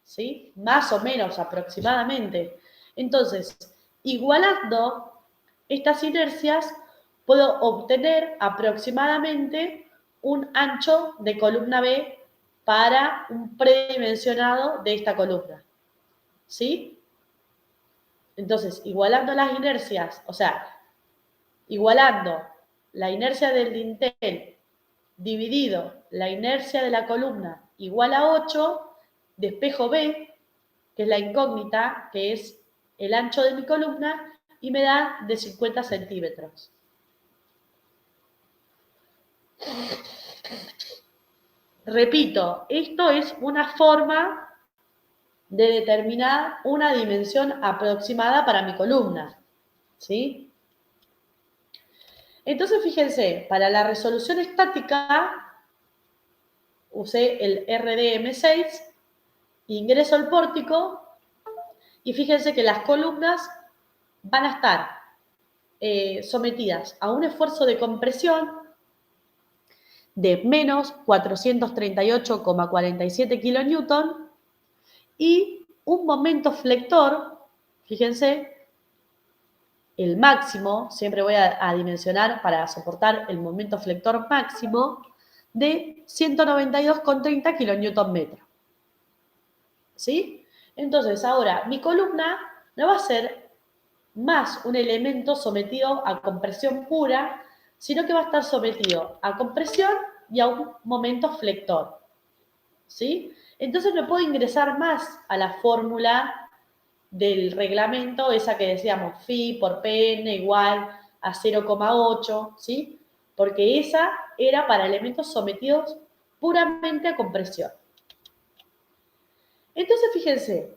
¿sí? Más o menos aproximadamente. Entonces, igualando estas inercias, puedo obtener aproximadamente un ancho de columna B para un predimensionado de esta columna, ¿sí? Entonces, igualando las inercias, o sea, igualando la inercia del dintel dividido la inercia de la columna igual a 8, despejo B, que es la incógnita, que es el ancho de mi columna, y me da de 50 centímetros. Repito, esto es una forma de determinar una dimensión aproximada para mi columna, ¿sí? Entonces, fíjense, para la resolución estática usé el RDM6, ingreso al pórtico y fíjense que las columnas van a estar sometidas a un esfuerzo de compresión de menos 438,47 kilonewton y un momento flector, fíjense, el máximo, siempre voy a dimensionar para soportar el momento flector máximo, de 192,30 kilonewton metro. ¿Sí? Entonces, ahora, mi columna no va a ser más un elemento sometido a compresión pura, sino que va a estar sometido a compresión y a un momento flector. ¿Sí? Entonces me puedo ingresar más a la fórmula del reglamento, esa que decíamos phi por pn igual a 0,8, ¿sí? Porque esa era para elementos sometidos puramente a compresión. Entonces, fíjense,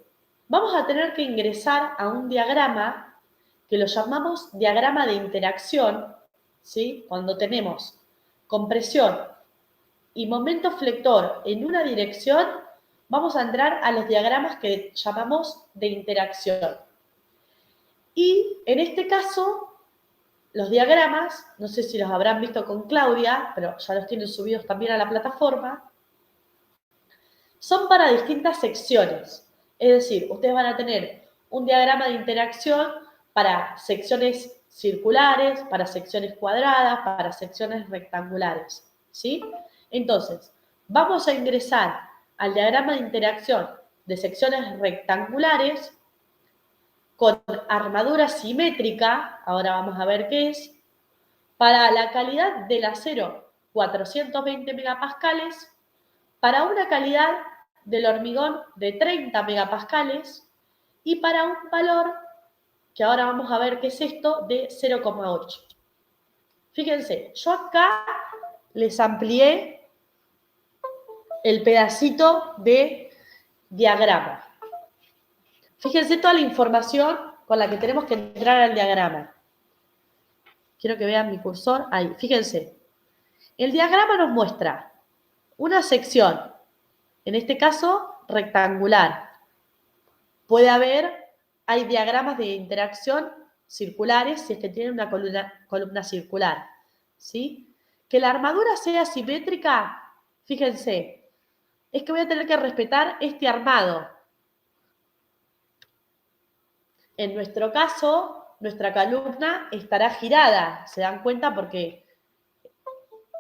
vamos a tener que ingresar a un diagrama que lo llamamos diagrama de interacción, ¿sí? Cuando tenemos compresión y momento flector en una dirección, vamos a entrar a los diagramas que llamamos de interacción. Y en este caso, los diagramas, no sé si los habrán visto con Claudia, pero ya los tienen subidos también a la plataforma, son para distintas secciones. Es decir, ustedes van a tener un diagrama de interacción para secciones circulares, para secciones cuadradas, para secciones rectangulares, ¿sí? Entonces, vamos a ingresar al diagrama de interacción de secciones rectangulares con armadura simétrica, ahora vamos a ver qué es, para la calidad del acero 420 megapascales, para una calidad del hormigón de 30 megapascales y para un valor, que ahora vamos a ver qué es esto, de 0,8. Fíjense, yo acá les amplié el pedacito de diagrama. Fíjense toda la información con la que tenemos que entrar al diagrama. Quiero que vean mi cursor ahí. Fíjense, el diagrama nos muestra una sección, en este caso rectangular. Puede haber, hay diagramas de interacción circulares si es que tienen una columna circular, ¿sí? Que la armadura sea simétrica, fíjense, es que voy a tener que respetar este armado. En nuestro caso, nuestra columna estará girada, ¿se dan cuenta? Porque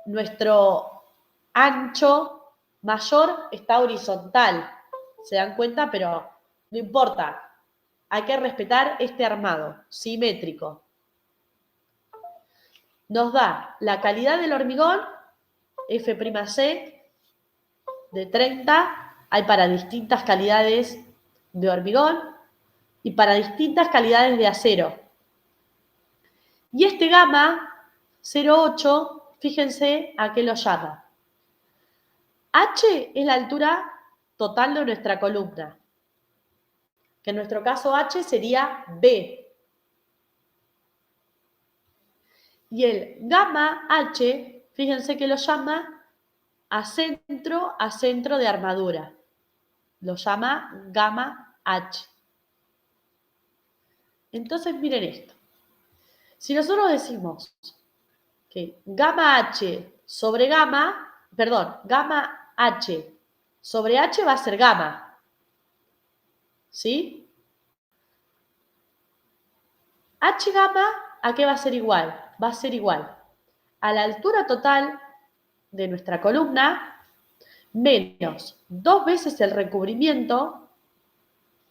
nuestro ancho mayor está horizontal, ¿se dan cuenta? Pero no importa, hay que respetar este armado simétrico. Nos da la calidad del hormigón, F'C de 30, hay para distintas calidades de hormigón y para distintas calidades de acero. Y este gamma 0,8, fíjense a qué lo llama. H es la altura total de nuestra columna, que en nuestro caso H sería B. Y el gamma H, fíjense que lo llama a centro de armadura. Lo llama gamma H. Entonces, miren esto. Si nosotros decimos que gamma H sobre gamma, gamma H sobre H va a ser gamma. ¿Sí? H gamma, ¿a qué va a ser igual? Va a ser igual a la altura total de nuestra columna menos 2 veces el recubrimiento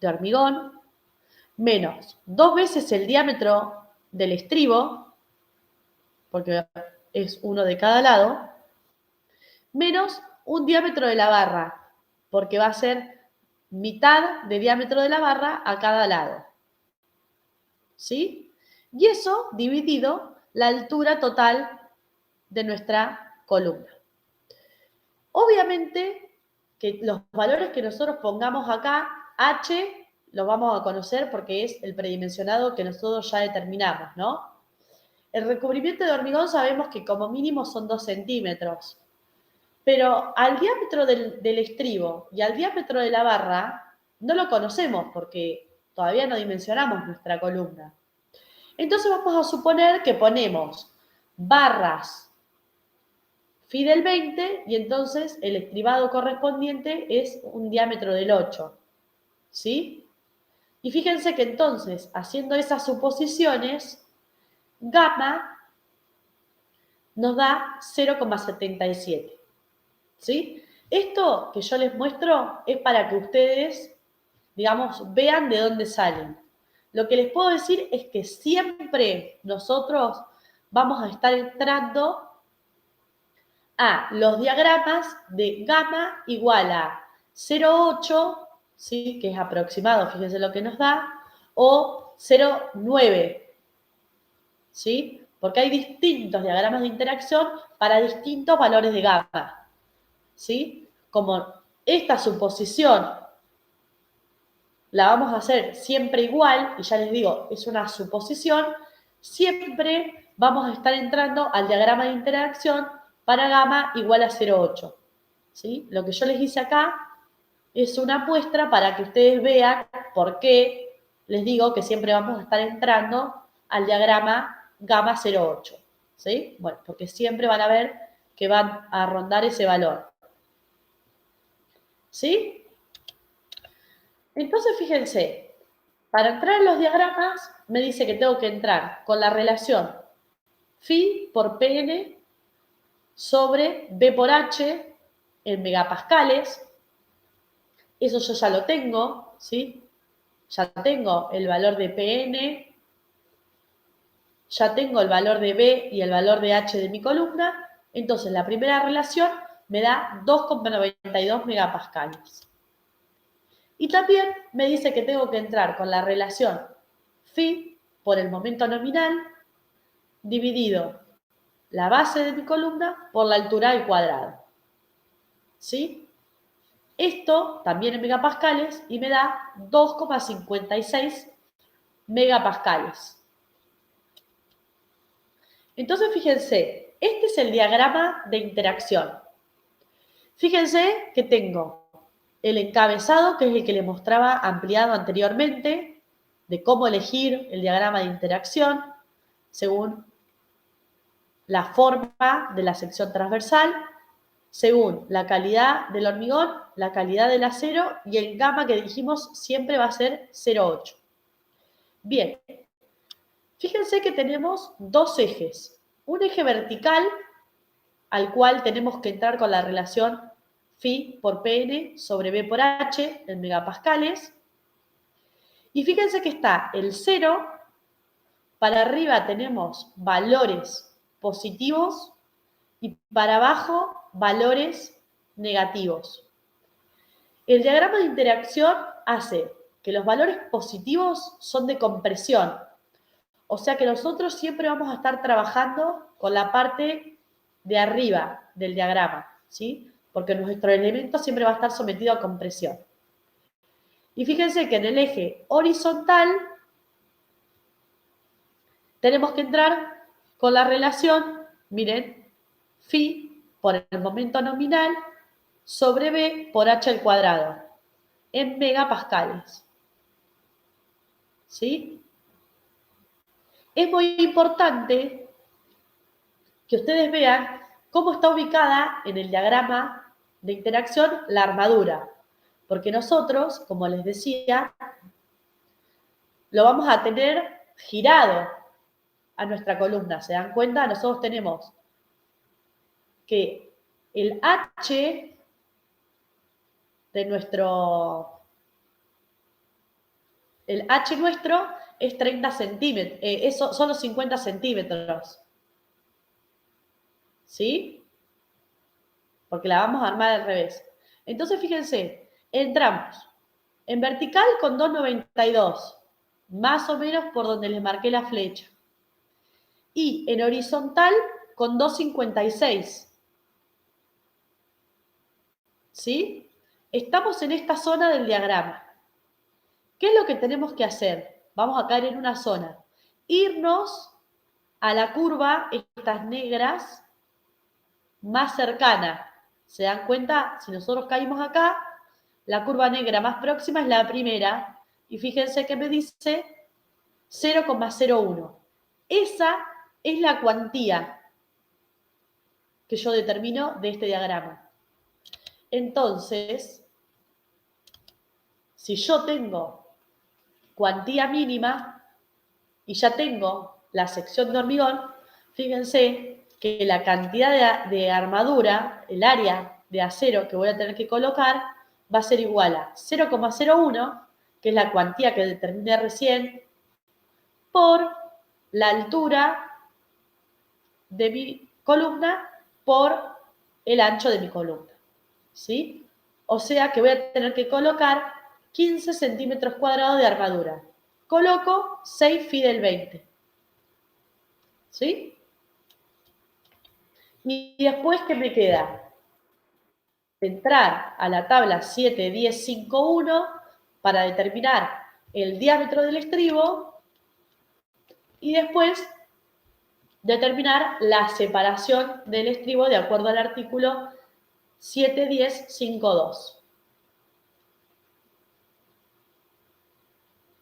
de hormigón menos 2 veces el diámetro del estribo, porque es uno de cada lado, menos un diámetro de la barra, porque va a ser mitad de diámetro de la barra a cada lado. ¿Sí? Y eso dividido la altura total de nuestra columna. Obviamente que los valores que nosotros pongamos acá, H, lo vamos a conocer porque es el predimensionado que nosotros ya determinamos, ¿no? El recubrimiento de hormigón sabemos que como mínimo son 2 centímetros, pero al diámetro del estribo y al diámetro de la barra no lo conocemos porque todavía no dimensionamos nuestra columna. Entonces vamos a suponer que ponemos barras phi del 20 y entonces el estribado correspondiente es un diámetro del 8, ¿sí? Y fíjense que entonces, haciendo esas suposiciones, gamma nos da 0,77, ¿sí? Esto que yo les muestro es para que ustedes, digamos, vean de dónde salen. Lo que les puedo decir es que siempre nosotros vamos a estar entrando a los diagramas de gamma igual a 0,8, ¿sí? Que es aproximado, fíjense lo que nos da, o 0,9, ¿sí? Porque hay distintos diagramas de interacción para distintos valores de gamma, ¿sí? Como esta suposición la vamos a hacer siempre igual, y ya les digo, es una suposición, siempre vamos a estar entrando al diagrama de interacción para gamma igual a 0,8, ¿sí? Lo que yo les hice acá es una muestra para que ustedes vean por qué les digo que siempre vamos a estar entrando al diagrama gamma 0,8, ¿sí? Bueno, porque siempre van a ver que van a rondar ese valor, ¿sí? Entonces, fíjense, para entrar en los diagramas me dice que tengo que entrar con la relación phi por Pn sobre B por H en megapascales. Eso yo ya lo tengo, ¿sí? Ya tengo el valor de Pn, ya tengo el valor de B y el valor de H de mi columna. Entonces, la primera relación me da 2,92 megapascales. Y también me dice que tengo que entrar con la relación phi por el momento nominal dividido la base de mi columna por la altura al cuadrado. ¿Sí? Esto también en megapascales y me da 2,56 megapascales. Entonces, fíjense, este es el diagrama de interacción. Fíjense que tengo el encabezado, que es el que les mostraba ampliado anteriormente, de cómo elegir el diagrama de interacción según la forma de la sección transversal, según la calidad del hormigón, la calidad del acero y el gamma que dijimos siempre va a ser 0,8. Bien, fíjense que tenemos dos ejes. Un eje vertical al cual tenemos que entrar con la relación phi por Pn sobre B por H en megapascales. Y fíjense que está el 0, para arriba tenemos valores positivos y para abajo valores negativos. El diagrama de interacción hace que los valores positivos son de compresión, o sea que nosotros siempre vamos a estar trabajando con la parte de arriba del diagrama, ¿sí? Porque nuestro elemento siempre va a estar sometido a compresión. Y fíjense que en el eje horizontal tenemos que entrar con la relación, miren, phi por el momento nominal sobre B por H al cuadrado, en megapascales. ¿Sí? Es muy importante que ustedes vean cómo está ubicada en el diagrama de interacción la armadura, porque nosotros, como les decía, lo vamos a tener girado a nuestra columna. ¿Se dan cuenta? Nosotros tenemos que el H de nuestro, el H nuestro es 30 centímetros, son los 50 centímetros. ¿Sí? Porque la vamos a armar al revés. Entonces, fíjense, entramos en vertical con 2,92, más o menos por donde les marqué la flecha. Y en horizontal con 2,56. ¿Sí? Estamos en esta zona del diagrama. ¿Qué es lo que tenemos que hacer? Vamos a caer en una zona. Irnos a la curva, estas negras, más cercana. ¿Se dan cuenta? Si nosotros caímos acá, la curva negra más próxima es la primera. Y fíjense que me dice 0,01. Esa es la cuantía que yo determino de este diagrama. Entonces, si yo tengo cuantía mínima y ya tengo la sección de hormigón, fíjense que la cantidad de armadura, el área de acero que voy a tener que colocar, va a ser igual a 0,01, que es la cuantía que determiné recién, por la altura de mi columna por el ancho de mi columna. ¿Sí? O sea que voy a tener que colocar 15 centímetros cuadrados de armadura. Coloco 6 phi del 20. ¿Sí? Y después, ¿qué me queda? Entrar a la tabla 7, 10, 5, 1 para determinar el diámetro del estribo y después determinar la separación del estribo de acuerdo al artículo 7.10.5.2.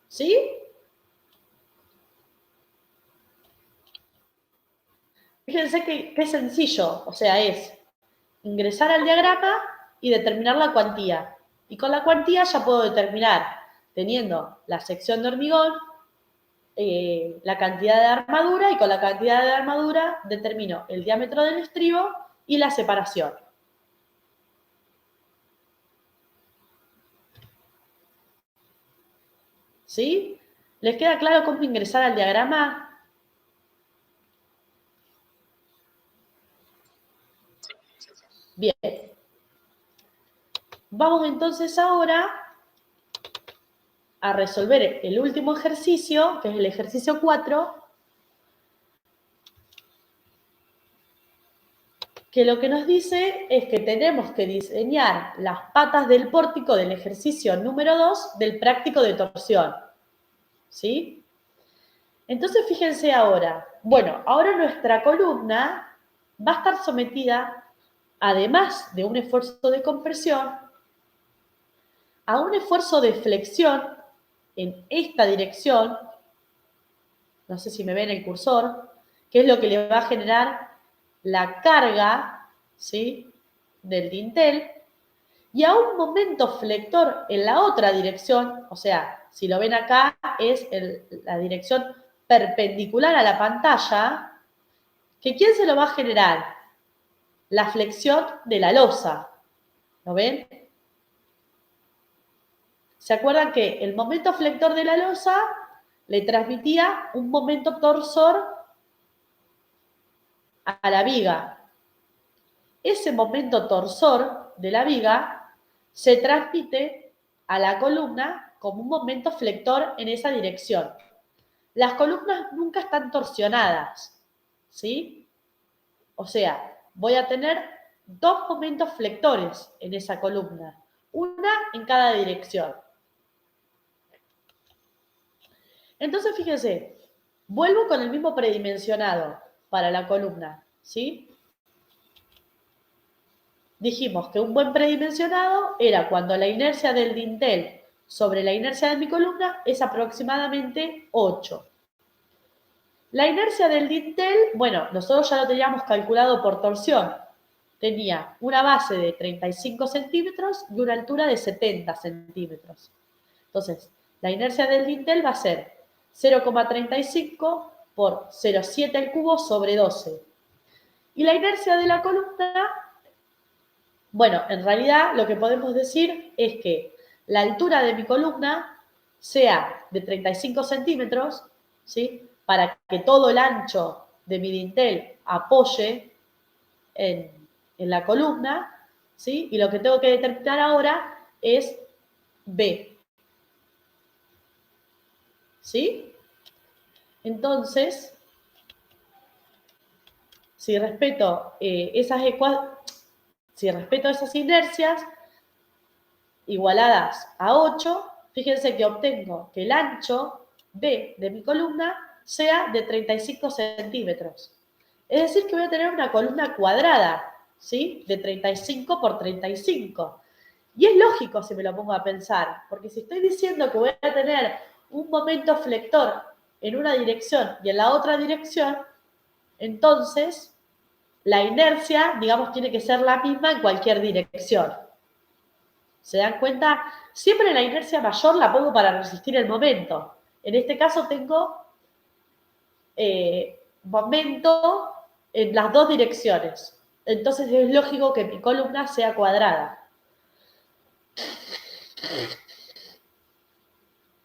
¿Sí? Fíjense que sencillo, o sea, es ingresar al diagrama y determinar la cuantía. Y con la cuantía ya puedo determinar, teniendo la sección de hormigón, la cantidad de armadura, y con la cantidad de armadura determino el diámetro del estribo y la separación. ¿Sí? ¿Les queda claro cómo ingresar al diagrama? Bien. Vamos entonces ahora a resolver el último ejercicio, que es el ejercicio 4, que lo que nos dice es que tenemos que diseñar las patas del pórtico del ejercicio número 2 del práctico de torsión. ¿Sí? Entonces, fíjense ahora. Bueno, ahora nuestra columna va a estar sometida, además de un esfuerzo de compresión, a un esfuerzo de flexión en esta dirección, no sé si me ven el cursor, que es lo que le va a generar la carga, ¿sí?, del dintel, y a un momento flector en la otra dirección, o sea, si lo ven acá, es la dirección perpendicular a la pantalla, que ¿quién se lo va a generar? La flexión de la losa, ¿lo ven? ¿Se acuerdan que el momento flector de la losa le transmitía un momento torsor a la viga? Ese momento torsor de la viga se transmite a la columna como un momento flector en esa dirección. Las columnas nunca están torsionadas, ¿sí? O sea, voy a tener dos momentos flectores en esa columna, una en cada dirección. Entonces, fíjense, vuelvo con el mismo predimensionado para la columna, ¿sí? Dijimos que un buen predimensionado era cuando la inercia del dintel sobre la inercia de mi columna es aproximadamente 8. La inercia del dintel, bueno, nosotros ya lo teníamos calculado por torsión. Tenía una base de 35 centímetros y una altura de 70 centímetros. Entonces, la inercia del dintel va a ser 0,35 por 0,7 al cubo sobre 12. Y la inercia de la columna, bueno, en realidad lo que podemos decir es que la altura de mi columna sea de 35 centímetros, ¿sí?, para que todo el ancho de mi dintel apoye en la columna, ¿sí? Y lo que tengo que determinar ahora es B, ¿sí? Entonces, si respeto esas inercias igualadas a 8, fíjense que obtengo que el ancho B de mi columna sea de 35 centímetros. Es decir, que voy a tener una columna cuadrada, ¿sí?, de 35 por 35. Y es lógico si me lo pongo a pensar, porque si estoy diciendo que voy a tener un momento flector en una dirección y en la otra dirección, entonces la inercia, digamos, tiene que ser la misma en cualquier dirección. ¿Se dan cuenta? Siempre la inercia mayor la pongo para resistir el momento. En este caso tengo momento en las dos direcciones. Entonces es lógico que mi columna sea cuadrada.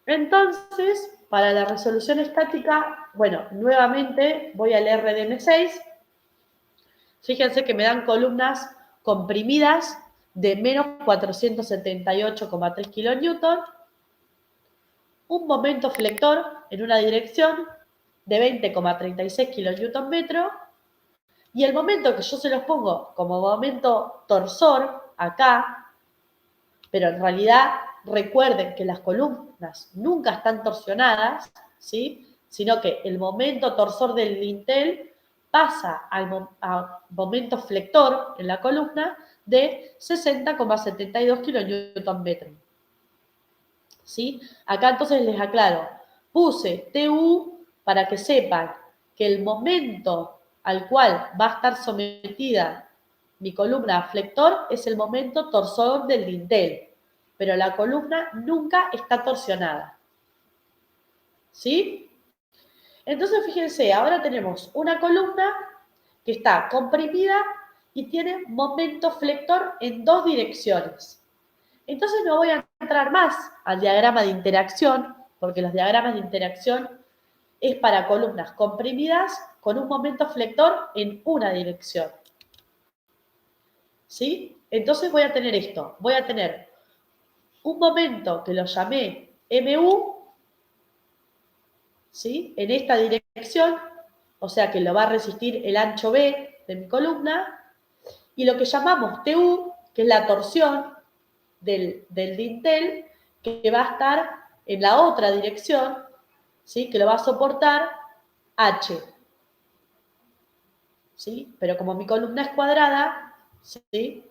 Entonces, para la resolución estática, bueno, nuevamente voy al RDM6. Fíjense que me dan columnas comprimidas de menos 478,3 kilonewton, un momento flector en una dirección de 20,36 kilonewton metro Y el momento que yo se los pongo como momento torsor, acá, pero en realidad recuerden que las columnas nunca están torsionadas, ¿sí? Sino que el momento torsor del dintel pasa al momento flector en la columna de 60,72 kN. ¿Sí? Acá entonces les aclaro, puse TU para que sepan que el momento al cual va a estar sometida mi columna flector es el momento torsor del dintel, pero la columna nunca está torsionada. ¿Sí? Entonces, fíjense, ahora tenemos una columna que está comprimida y tiene momento flector en dos direcciones. Entonces no voy a entrar más al diagrama de interacción, porque los diagramas de interacción es para columnas comprimidas con un momento flector en una dirección. ¿Sí? Entonces voy a tener esto, voy a tener un momento que lo llamé MU, ¿sí? En esta dirección, o sea que lo va a resistir el ancho B de mi columna, y lo que llamamos TU, que es la torsión del dintel, que va a estar en la otra dirección, ¿sí? Que lo va a soportar H. ¿Sí? Pero como mi columna es cuadrada, ¿sí?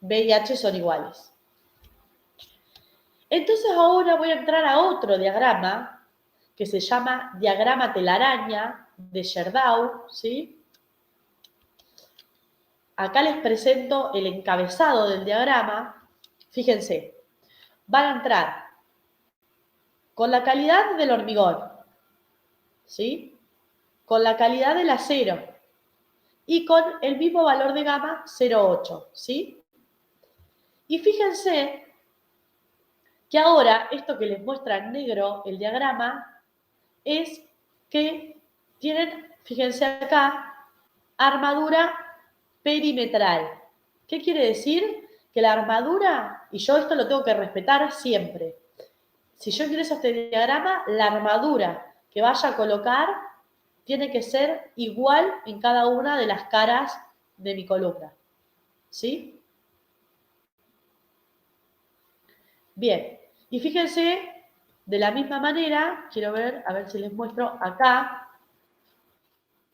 B y H son iguales. Entonces ahora voy a entrar a otro diagrama que se llama diagrama telaraña de Gerdau, ¿sí? Acá les presento el encabezado del diagrama. Fíjense, van a entrar con la calidad del hormigón, ¿sí? Con la calidad del acero y con el mismo valor de gamma 0,8, ¿sí? Y fíjense que ahora esto que les muestra en negro el diagrama es que tienen, fíjense acá, armadura perimetral. ¿Qué quiere decir? Que la armadura, y yo esto lo tengo que respetar siempre, si yo ingreso a este diagrama, la armadura que vaya a colocar tiene que ser igual en cada una de las caras de mi columna. ¿Sí? Bien, y fíjense, de la misma manera, quiero ver, a ver si les muestro acá,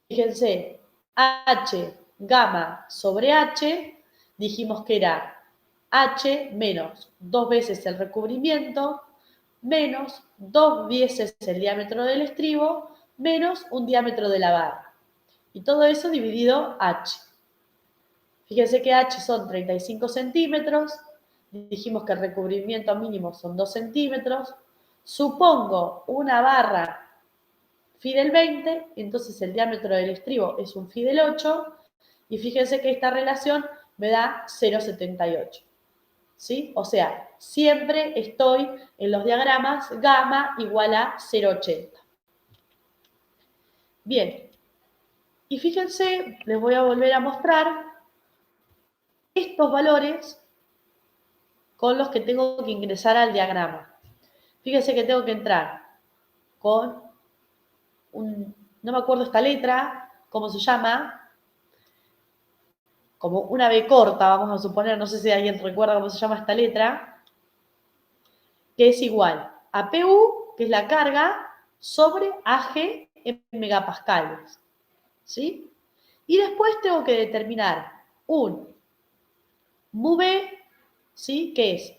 fíjense, H gamma sobre H, dijimos que era H menos 2 veces el recubrimiento, menos 2 veces el diámetro del estribo, menos un diámetro de la barra. Y todo eso dividido H. Fíjense que H son 35 centímetros, dijimos que el recubrimiento mínimo son 2 centímetros, supongo una barra phi del 20, entonces el diámetro del estribo es un phi del 8, y fíjense que esta relación me da 0,78. ¿Sí? O sea, siempre estoy en los diagramas gamma igual a 0,80. Bien, y fíjense, les voy a volver a mostrar estos valores con los que tengo que ingresar al diagrama. Fíjense que tengo que entrar con no me acuerdo esta letra, ¿cómo se llama? Como una B corta, vamos a suponer, no sé si alguien recuerda cómo se llama esta letra, que es igual a PU, que es la carga, sobre AG en megapascales. ¿Sí? Y después tengo que determinar un MUV, ¿sí? Que es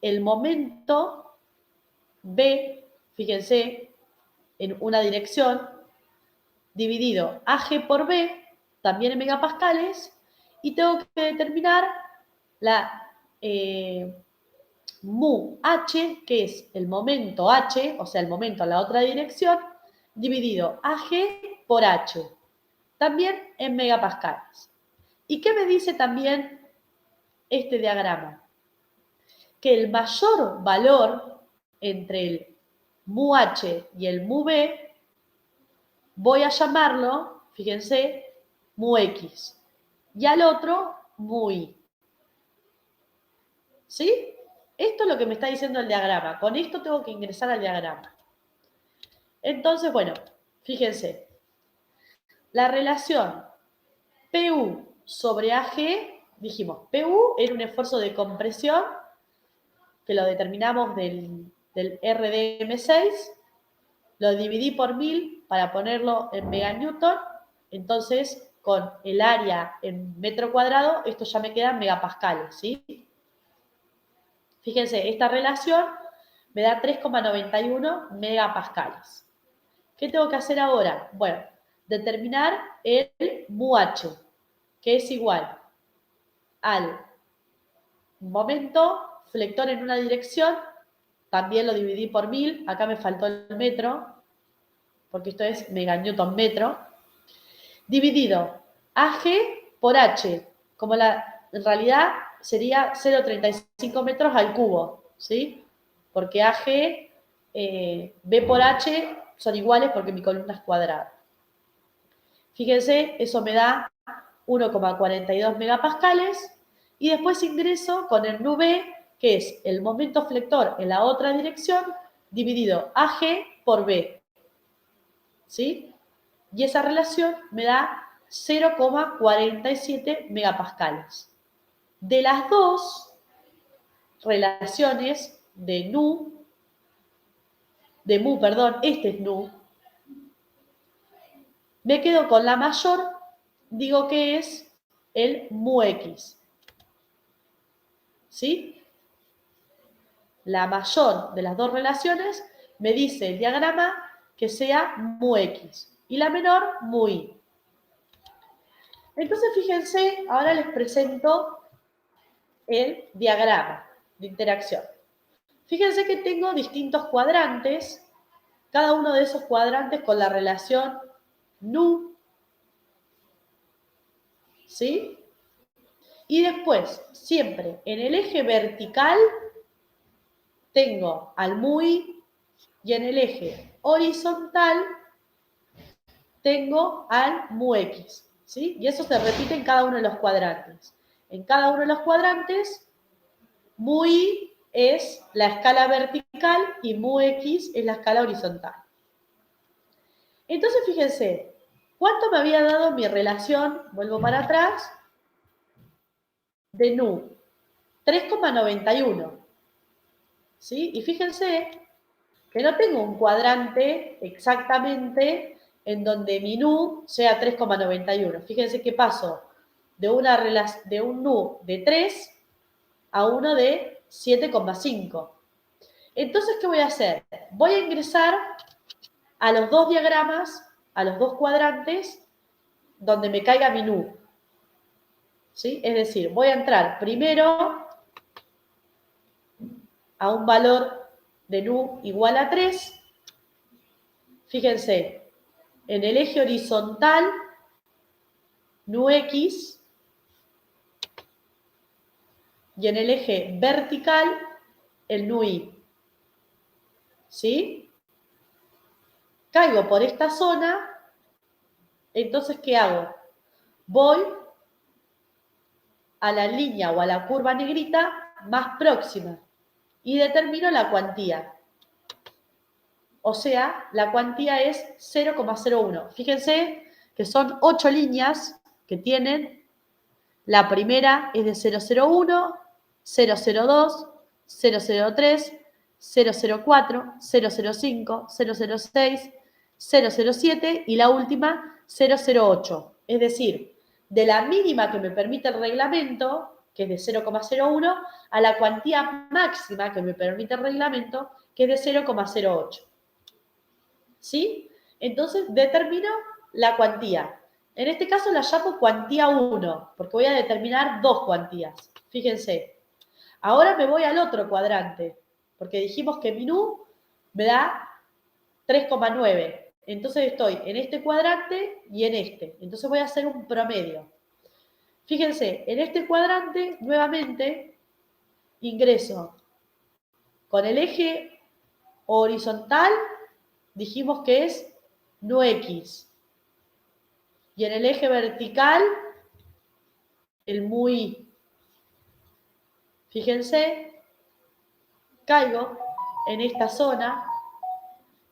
el momento B, fíjense, en una dirección, dividido AG por B, también en megapascales, y tengo que determinar la mu H, que es el momento H, o sea, el momento en la otra dirección, dividido AG por H, también en megapascales. ¿Y qué me dice también este diagrama? Que el mayor valor entre el mu H y el mu B, voy a llamarlo, fíjense, mu X, y al otro mu Y. ¿Sí? Esto es lo que me está diciendo el diagrama. Con esto tengo que ingresar al diagrama. Entonces, bueno, fíjense, la relación PU sobre AG, dijimos, PU era un esfuerzo de compresión, que lo determinamos del RDM6, lo dividí por 1000 para ponerlo en meganewton, entonces con el área en metro cuadrado, esto ya me queda en megapascales, ¿sí? Fíjense, esta relación me da 3,91 megapascales. ¿Qué tengo que hacer ahora? Bueno, determinar el μh, que es igual al momento flector en una dirección, también lo dividí por 1000, acá me faltó el metro, porque esto es meganewton metro, dividido AG por H, como en realidad sería 0,35 metros al cubo, ¿sí? Porque AG, B por H son iguales porque mi columna es cuadrada. Fíjense, eso me da 1,42 megapascales, y después ingreso con el nube, que es el momento flector en la otra dirección, dividido AG por B, ¿sí? Y esa relación me da 0,47 megapascales. De las dos relaciones de mu, este es nu, me quedo con la mayor, digo que es el μx, ¿sí? La mayor de las dos relaciones me dice el diagrama que sea μx y la menor μy. Entonces, fíjense, ahora les presento el diagrama de interacción. Fíjense que tengo distintos cuadrantes, cada uno de esos cuadrantes con la relación nu, ¿sí? Y después, siempre en el eje vertical, tengo al muy, y en el eje horizontal tengo al μx, ¿sí? Y eso se repite en cada uno de los cuadrantes. En cada uno de los cuadrantes, muy es la escala vertical y μx es la escala horizontal. Entonces, fíjense, ¿cuánto me había dado mi relación? Vuelvo para atrás. De nu, 3,91. ¿Sí? Y fíjense que no tengo un cuadrante exactamente en donde mi nu sea 3,91. Fíjense que paso de un nu de 3 a uno de 7,5. Entonces, ¿qué voy a hacer? Voy a ingresar a los dos diagramas, a los dos cuadrantes, donde me caiga mi nu. ¿Sí? Es decir, voy a entrar primero a un valor de nu igual a 3. Fíjense, en el eje horizontal, nu x, y en el eje vertical, el nu y. ¿Sí? Caigo por esta zona, entonces, ¿qué hago? Voy a la línea o a la curva negrita más próxima y determino la cuantía. O sea, la cuantía es 0,01. Fíjense que son 8 líneas que tienen. La primera es de 001, 002, 003, 004, 005, 006, 007 y la última 008. Es decir, de la mínima que me permite el reglamento, que es de 0,01, a la cuantía máxima que me permite el reglamento, que es de 0,08. ¿Sí? Entonces determino la cuantía. En este caso la llamo cuantía 1, porque voy a determinar dos cuantías. Fíjense. Ahora me voy al otro cuadrante, porque dijimos que mi nu me da 3,9. Entonces estoy en este cuadrante y en este. Entonces voy a hacer un promedio. Fíjense, en este cuadrante, nuevamente, ingreso con el eje horizontal, dijimos que es nu x. Y en el eje vertical, el mu y. Fíjense, caigo en esta zona,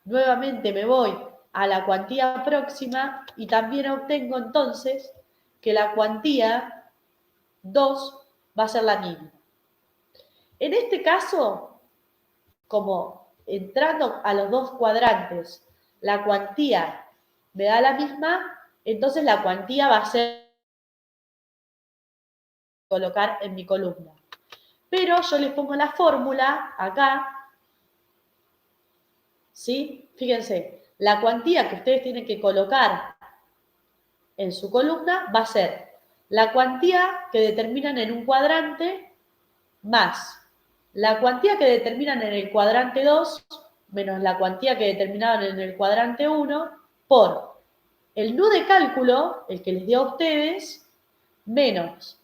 nuevamente me voy a la cuantía próxima y también obtengo entonces que la cuantía 2 va a ser la misma. En este caso, como entrando a los dos cuadrantes, la cuantía me da la misma, entonces la cuantía va a ser colocar en mi columna. Pero yo les pongo la fórmula acá, ¿sí? Fíjense, la cuantía que ustedes tienen que colocar en su columna va a ser la cuantía que determinan en un cuadrante más la cuantía que determinan en el cuadrante 2 menos la cuantía que determinaban en el cuadrante 1 por el nu de cálculo, el que les dio a ustedes, menos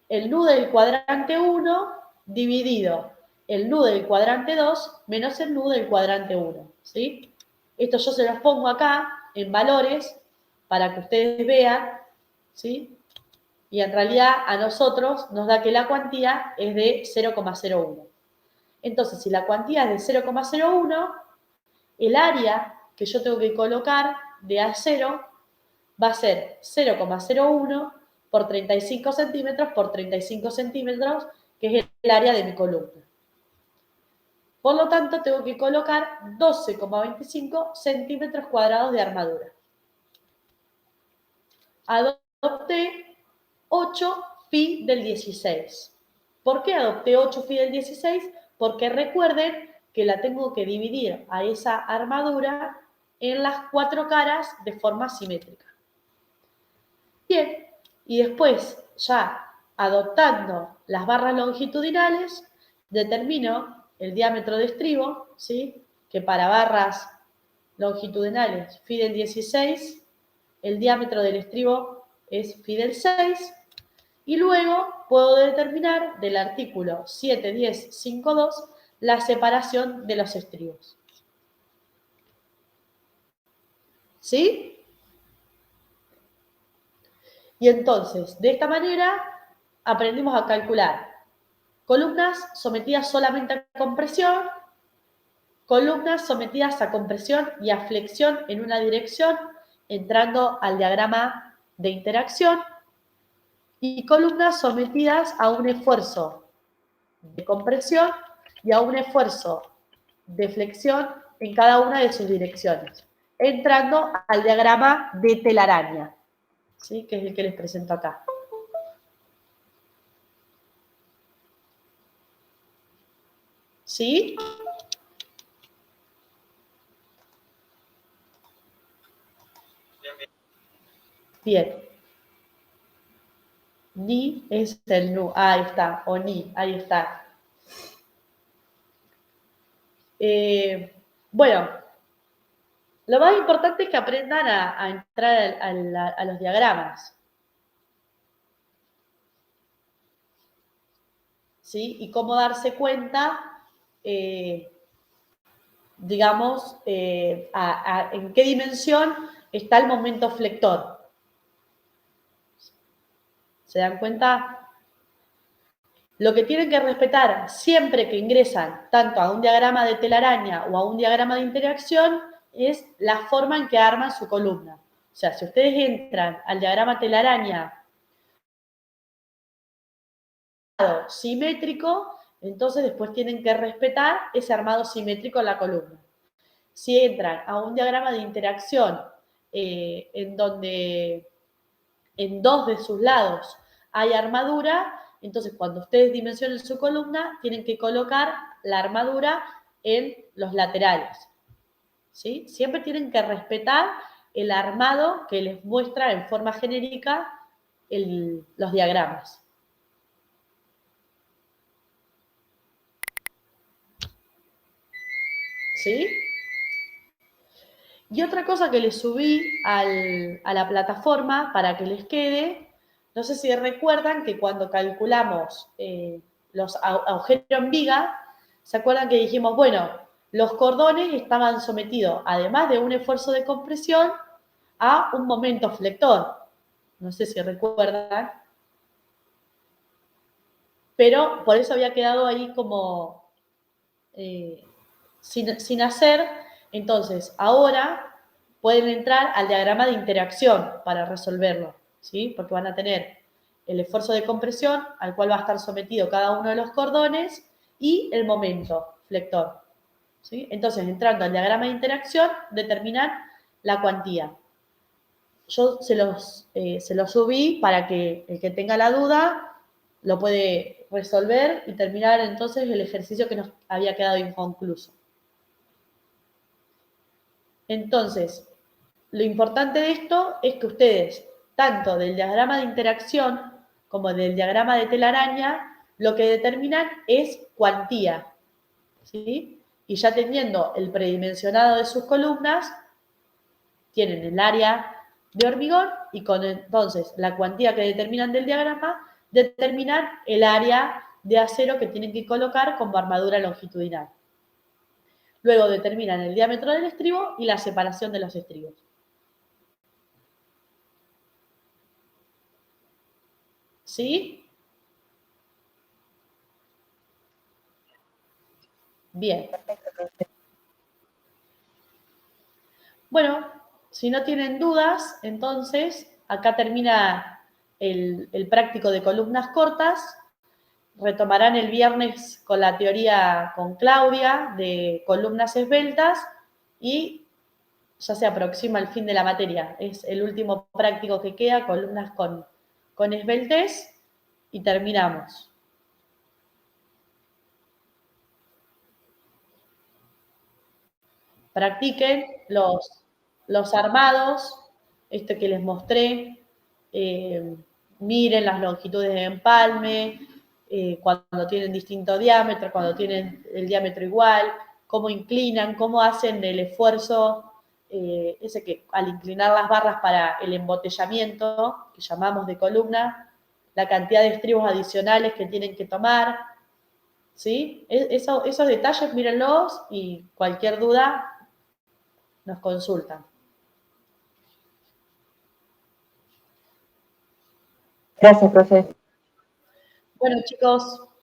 el nu del cuadrante 1 dividido el nu del cuadrante 2 menos el nu del cuadrante 1, ¿sí? Esto yo se los pongo acá en valores para que ustedes vean, ¿sí? Y en realidad a nosotros nos da que la cuantía es de 0,01. Entonces, si la cuantía es de 0,01, el área que yo tengo que colocar de A0 va a ser 0,01 por 35 centímetros por 35 centímetros, que es el área de mi columna. Por lo tanto, tengo que colocar 12,25 centímetros cuadrados de armadura. Adopté 8 pi del 16. ¿Por qué adopté 8 pi del 16? Porque recuerden que la tengo que dividir a esa armadura en las 4 caras de forma simétrica. Bien, y después ya adoptando las barras longitudinales, determino el diámetro de estribo, ¿sí? Que para barras longitudinales phi del 16, el diámetro del estribo es phi del 6, y luego puedo determinar del artículo 710.5.2 la separación de los estribos. ¿Sí? Y entonces, de esta manera, aprendimos a calcular columnas sometidas solamente a compresión, columnas sometidas a compresión y a flexión en una dirección, entrando al diagrama de interacción, y columnas sometidas a un esfuerzo de compresión y a un esfuerzo de flexión en cada una de sus direcciones, entrando al diagrama de telaraña, ¿sí? Que es el que les presento acá. ¿Sí? Bien. Ni es el nu. Ahí está. O ni. Ahí está. Bueno, lo más importante es que aprendan a entrar a los diagramas. ¿Sí? Y cómo darse cuenta, digamos, en qué dimensión está el momento flector. ¿Se dan cuenta? Lo que tienen que respetar siempre que ingresan tanto a un diagrama de telaraña o a un diagrama de interacción es la forma en que arman su columna. O sea, si ustedes entran al diagrama telaraña simétrico, entonces después tienen que respetar ese armado simétrico en la columna. Si entran a un diagrama de interacción en donde en dos de sus lados hay armadura, entonces cuando ustedes dimensionen su columna, tienen que colocar la armadura en los laterales. ¿Sí? Siempre tienen que respetar el armado que les muestra en forma genérica los diagramas. ¿Sí? Y otra cosa que les subí a la plataforma para que les quede, no sé si recuerdan que cuando calculamos los agujeros en viga, ¿se acuerdan que dijimos, bueno, los cordones estaban sometidos, además de un esfuerzo de compresión, a un momento flector? No sé si recuerdan. Pero por eso había quedado ahí como sin hacer. Entonces, ahora pueden entrar al diagrama de interacción para resolverlo. ¿sí? Porque van a tener el esfuerzo de compresión al cual va a estar sometido cada uno de los cordones y el momento flector, ¿sí? Entonces, entrando al diagrama de interacción, determinan la cuantía. Yo se los subí para que el que tenga la duda lo puede resolver y terminar entonces el ejercicio que nos había quedado inconcluso. Entonces, lo importante de esto es que ustedes, tanto del diagrama de interacción como del diagrama de telaraña, lo que determinan es cuantía, ¿sí? Y ya teniendo el predimensionado de sus columnas, tienen el área de hormigón y con entonces la cuantía que determinan del diagrama, determinan el área de acero que tienen que colocar como armadura longitudinal. Luego determinan el diámetro del estribo y la separación de los estribos. ¿Sí? Bien. Bueno, si no tienen dudas, entonces acá termina el práctico de columnas cortas. Retomarán el viernes con la teoría con Claudia de columnas esbeltas y ya se aproxima el fin de la materia. Es el último práctico que queda, columnas con esbeltez, y terminamos. Practiquen los armados, este que les mostré, miren las longitudes de empalme, cuando tienen distinto diámetro, cuando tienen el diámetro igual, cómo inclinan, cómo hacen el esfuerzo, ese que al inclinar las barras para el embotellamiento, que llamamos de columna, la cantidad de estribos adicionales que tienen que tomar, ¿sí? Esos detalles mírenlos y cualquier duda nos consultan. Gracias, profe. Bueno, chicos,